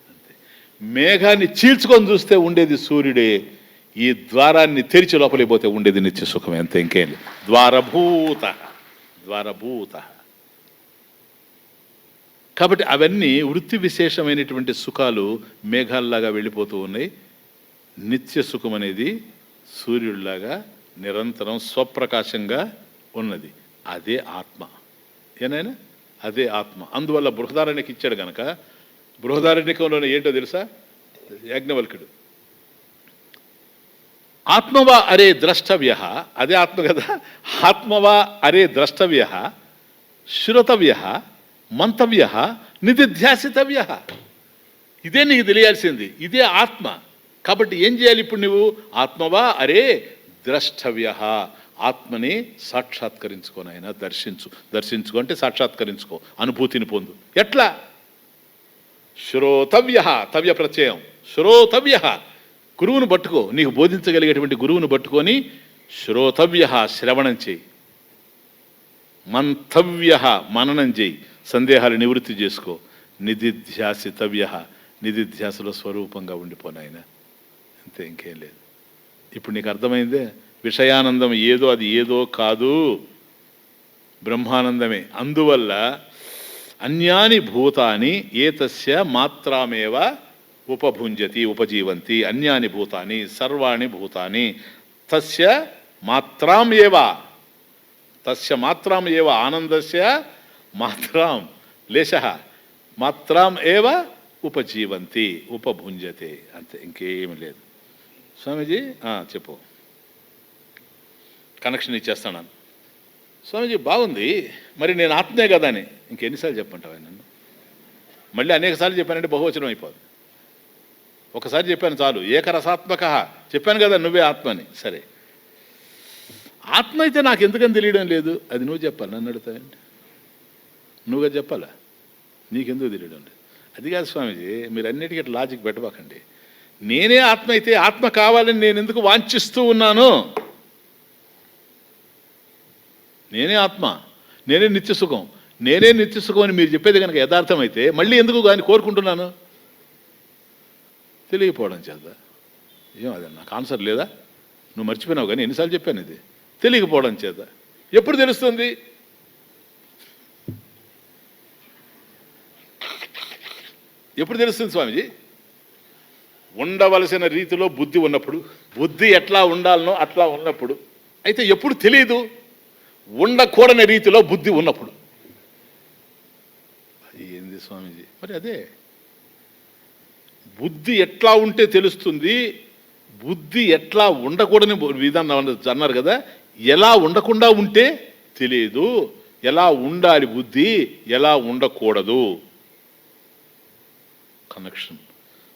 అంతే. మేఘాన్ని చీల్చుకొని చూస్తే ఉండేది సూర్యుడే, ఈ ద్వారాన్ని తెరిచి లోపలికి పోతే ఉండేది నిత్య సుఖమే, అంతే, ఇంకేం లేదు. ద్వారభూత, ద్వారభూత. కాబట్టి అవన్నీ వృత్తి విశేషమైనటువంటి సుఖాలు మేఘాల్లాగా వెళ్ళిపోతూ ఉన్నాయి. నిత్య సుఖం అనేది సూర్యుడిలాగా నిరంతరం స్వప్రకాశంగా ఉన్నది. అదే ఆత్మ. ఏనాయనా? అదే ఆత్మ. అందువల్ల బృహదారణ్యకి ఇచ్చాడు కనుక, బృహదారణ్యకంలోనే ఏంటో తెలుసా? యాజ్ఞవల్కుడు ఆత్మవా అరే ద్రష్టవ్య, అదే ఆత్మ కదా. ఆత్మవా అరే ద్రష్టవ్య, శ్రోతవ్య, మంతవ్య, నిధిధ్యాసితవ్య. ఇదే నీకు తెలియాల్సింది, ఇదే ఆత్మ. కాబట్టి ఏం చేయాలి ఇప్పుడు నువ్వు? ఆత్మవా అరే ద్రష్టవ్య, ఆత్మని సాక్షాత్కరించుకోనైనా దర్శించుకో అంటే సాక్షాత్కరించుకో, అనుభూతిని పొందు. ఎట్లా? శ్రోతవ్య, తవ్య ప్రత్యయం, శ్రోతవ్య, గురువును పట్టుకో, నీకు బోధించగలిగేటువంటి గురువును పట్టుకొని శ్రోతవ్య, శ్రవణం చేయి. మంతవ్య, మననం చేయి, సందేహాలు నివృత్తి చేసుకో. నిధిధ్యాసితవ్య, నిధిధ్యాసలో స్వరూపంగా ఉండిపోనాయన, అంతే, ఇంకేం లేదు. ఇప్పుడు నీకు అర్థమైందే, విషయానందం ఏదో అది ఏదో కాదు, బ్రహ్మానందమే. అందువల్ల అన్యాని భూతాని ఏతస్య మాత్రామేవ ఉపభుంజతి ఉపజీవంతి. అన్యాని భూతాని సర్వాణి భూతాని తస్య మాత్రాం ఏవ, తస్య మాత్రాం ఏవ, ఆనందస్య మాత్రాం లేశః మాత్రాం ఏవ ఉపజీవంతి ఉపభుంజతే, అంతే, ఇంకేమి లేదు. స్వామీజీ చెప్పు, కనెక్షన్ ఇచ్చేస్తాను. స్వామీజీ బాగుంది, మరి నేను ఆత్మే కదా అని ఇంకెన్నిసార్లు చెప్పంటావా నన్ను? మళ్ళీ అనేక సార్లు చెప్పానంటే బహువచనం అయిపోదు. ఒకసారి చెప్పాను చాలు. ఏకరసాత్మక చెప్పాను కదా నువ్వే ఆత్మని. సరే, ఆత్మ అయితే నాకు ఎందుకని తెలియడం లేదు? అది నువ్వు చెప్పాలి, నన్ను అడుగుతాయండి. నువ్వుగా చెప్పాలా, నీకెందుకు తెలియడం లేదు? అది కాదు స్వామీజీ, మీరు అన్నిటికీ లాజిక్ పెట్టబాకండి. నేనే ఆత్మ అయితే ఆత్మ కావాలని నేను ఎందుకు వాంఛిస్తూ ఉన్నాను? నేనే ఆత్మ, నేనే నిత్యసుఖం, నేనే నిత్యసుఖం అని మీరు చెప్పేది కనుక యథార్థమైతే మళ్ళీ ఎందుకు కానీ కోరుకుంటున్నాను? తెలియకపోవడం చేత. ఏం అదే నాకు ఆన్సర్ లేదా? నువ్వు మర్చిపోయినావు కానీ ఎన్నిసార్లు చెప్పాను ఇది? తెలియకపోవడం చేత. ఎప్పుడు తెలుస్తుంది? ఎప్పుడు తెలుస్తుంది స్వామీజీ? ఉండవలసిన రీతిలో బుద్ధి ఉన్నప్పుడు, బుద్ధి ఎట్లా ఉండాలనో అట్లా ఉన్నప్పుడు. అయితే ఎప్పుడు తెలియదు? ఉండకూడని రీతిలో బుద్ధి ఉన్నప్పుడు. ఏంది స్వామీజీ? మరి అదే బుద్ధి ఎట్లా ఉంటే తెలుస్తుంది, బుద్ధి ఎట్లా ఉండకూడని విధానం అన్నారు కదా. ఎలా ఉండకుండా ఉంటే తెలియదు, ఎలా ఉండాలి బుద్ధి, ఎలా ఉండకూడదు. కనెక్షన్.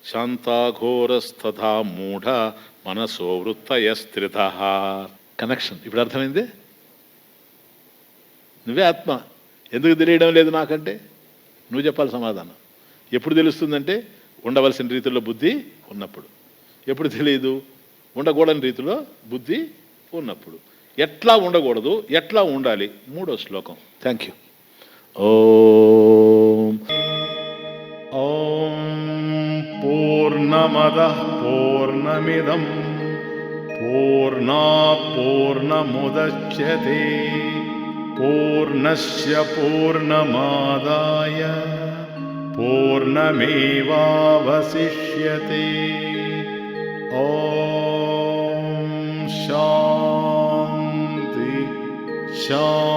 శాంతాఘోరస్తథా మూఢ మనసో వృత్తయ స్థిత. కనెక్షన్ ఇప్పుడు అర్థమైంది. నువ్వే ఆత్మ, ఎందుకు తెలియడం లేదు నాకంటే నువ్వు చెప్పాలి సమాధానం. ఎప్పుడు తెలుస్తుందంటే ఉండవలసిన రీతిలో బుద్ధి ఉన్నప్పుడు. ఎప్పుడు తెలియదు? ఉండకూడని రీతిలో బుద్ధి ఉన్నప్పుడు. ఎట్లా ఉండకూడదు, ఎట్లా ఉండాలి? 3వ శ్లోకం. Thank you. ఓం
ఓం పూర్ణమదః పూర్ణమిదం పూర్ణాత్ పూర్ణముదచ్యతే పూర్ణస్య పూర్ణమాదాయ పూర్ణమేవావశిష్యతే. ఓం శాంతి శాంతి.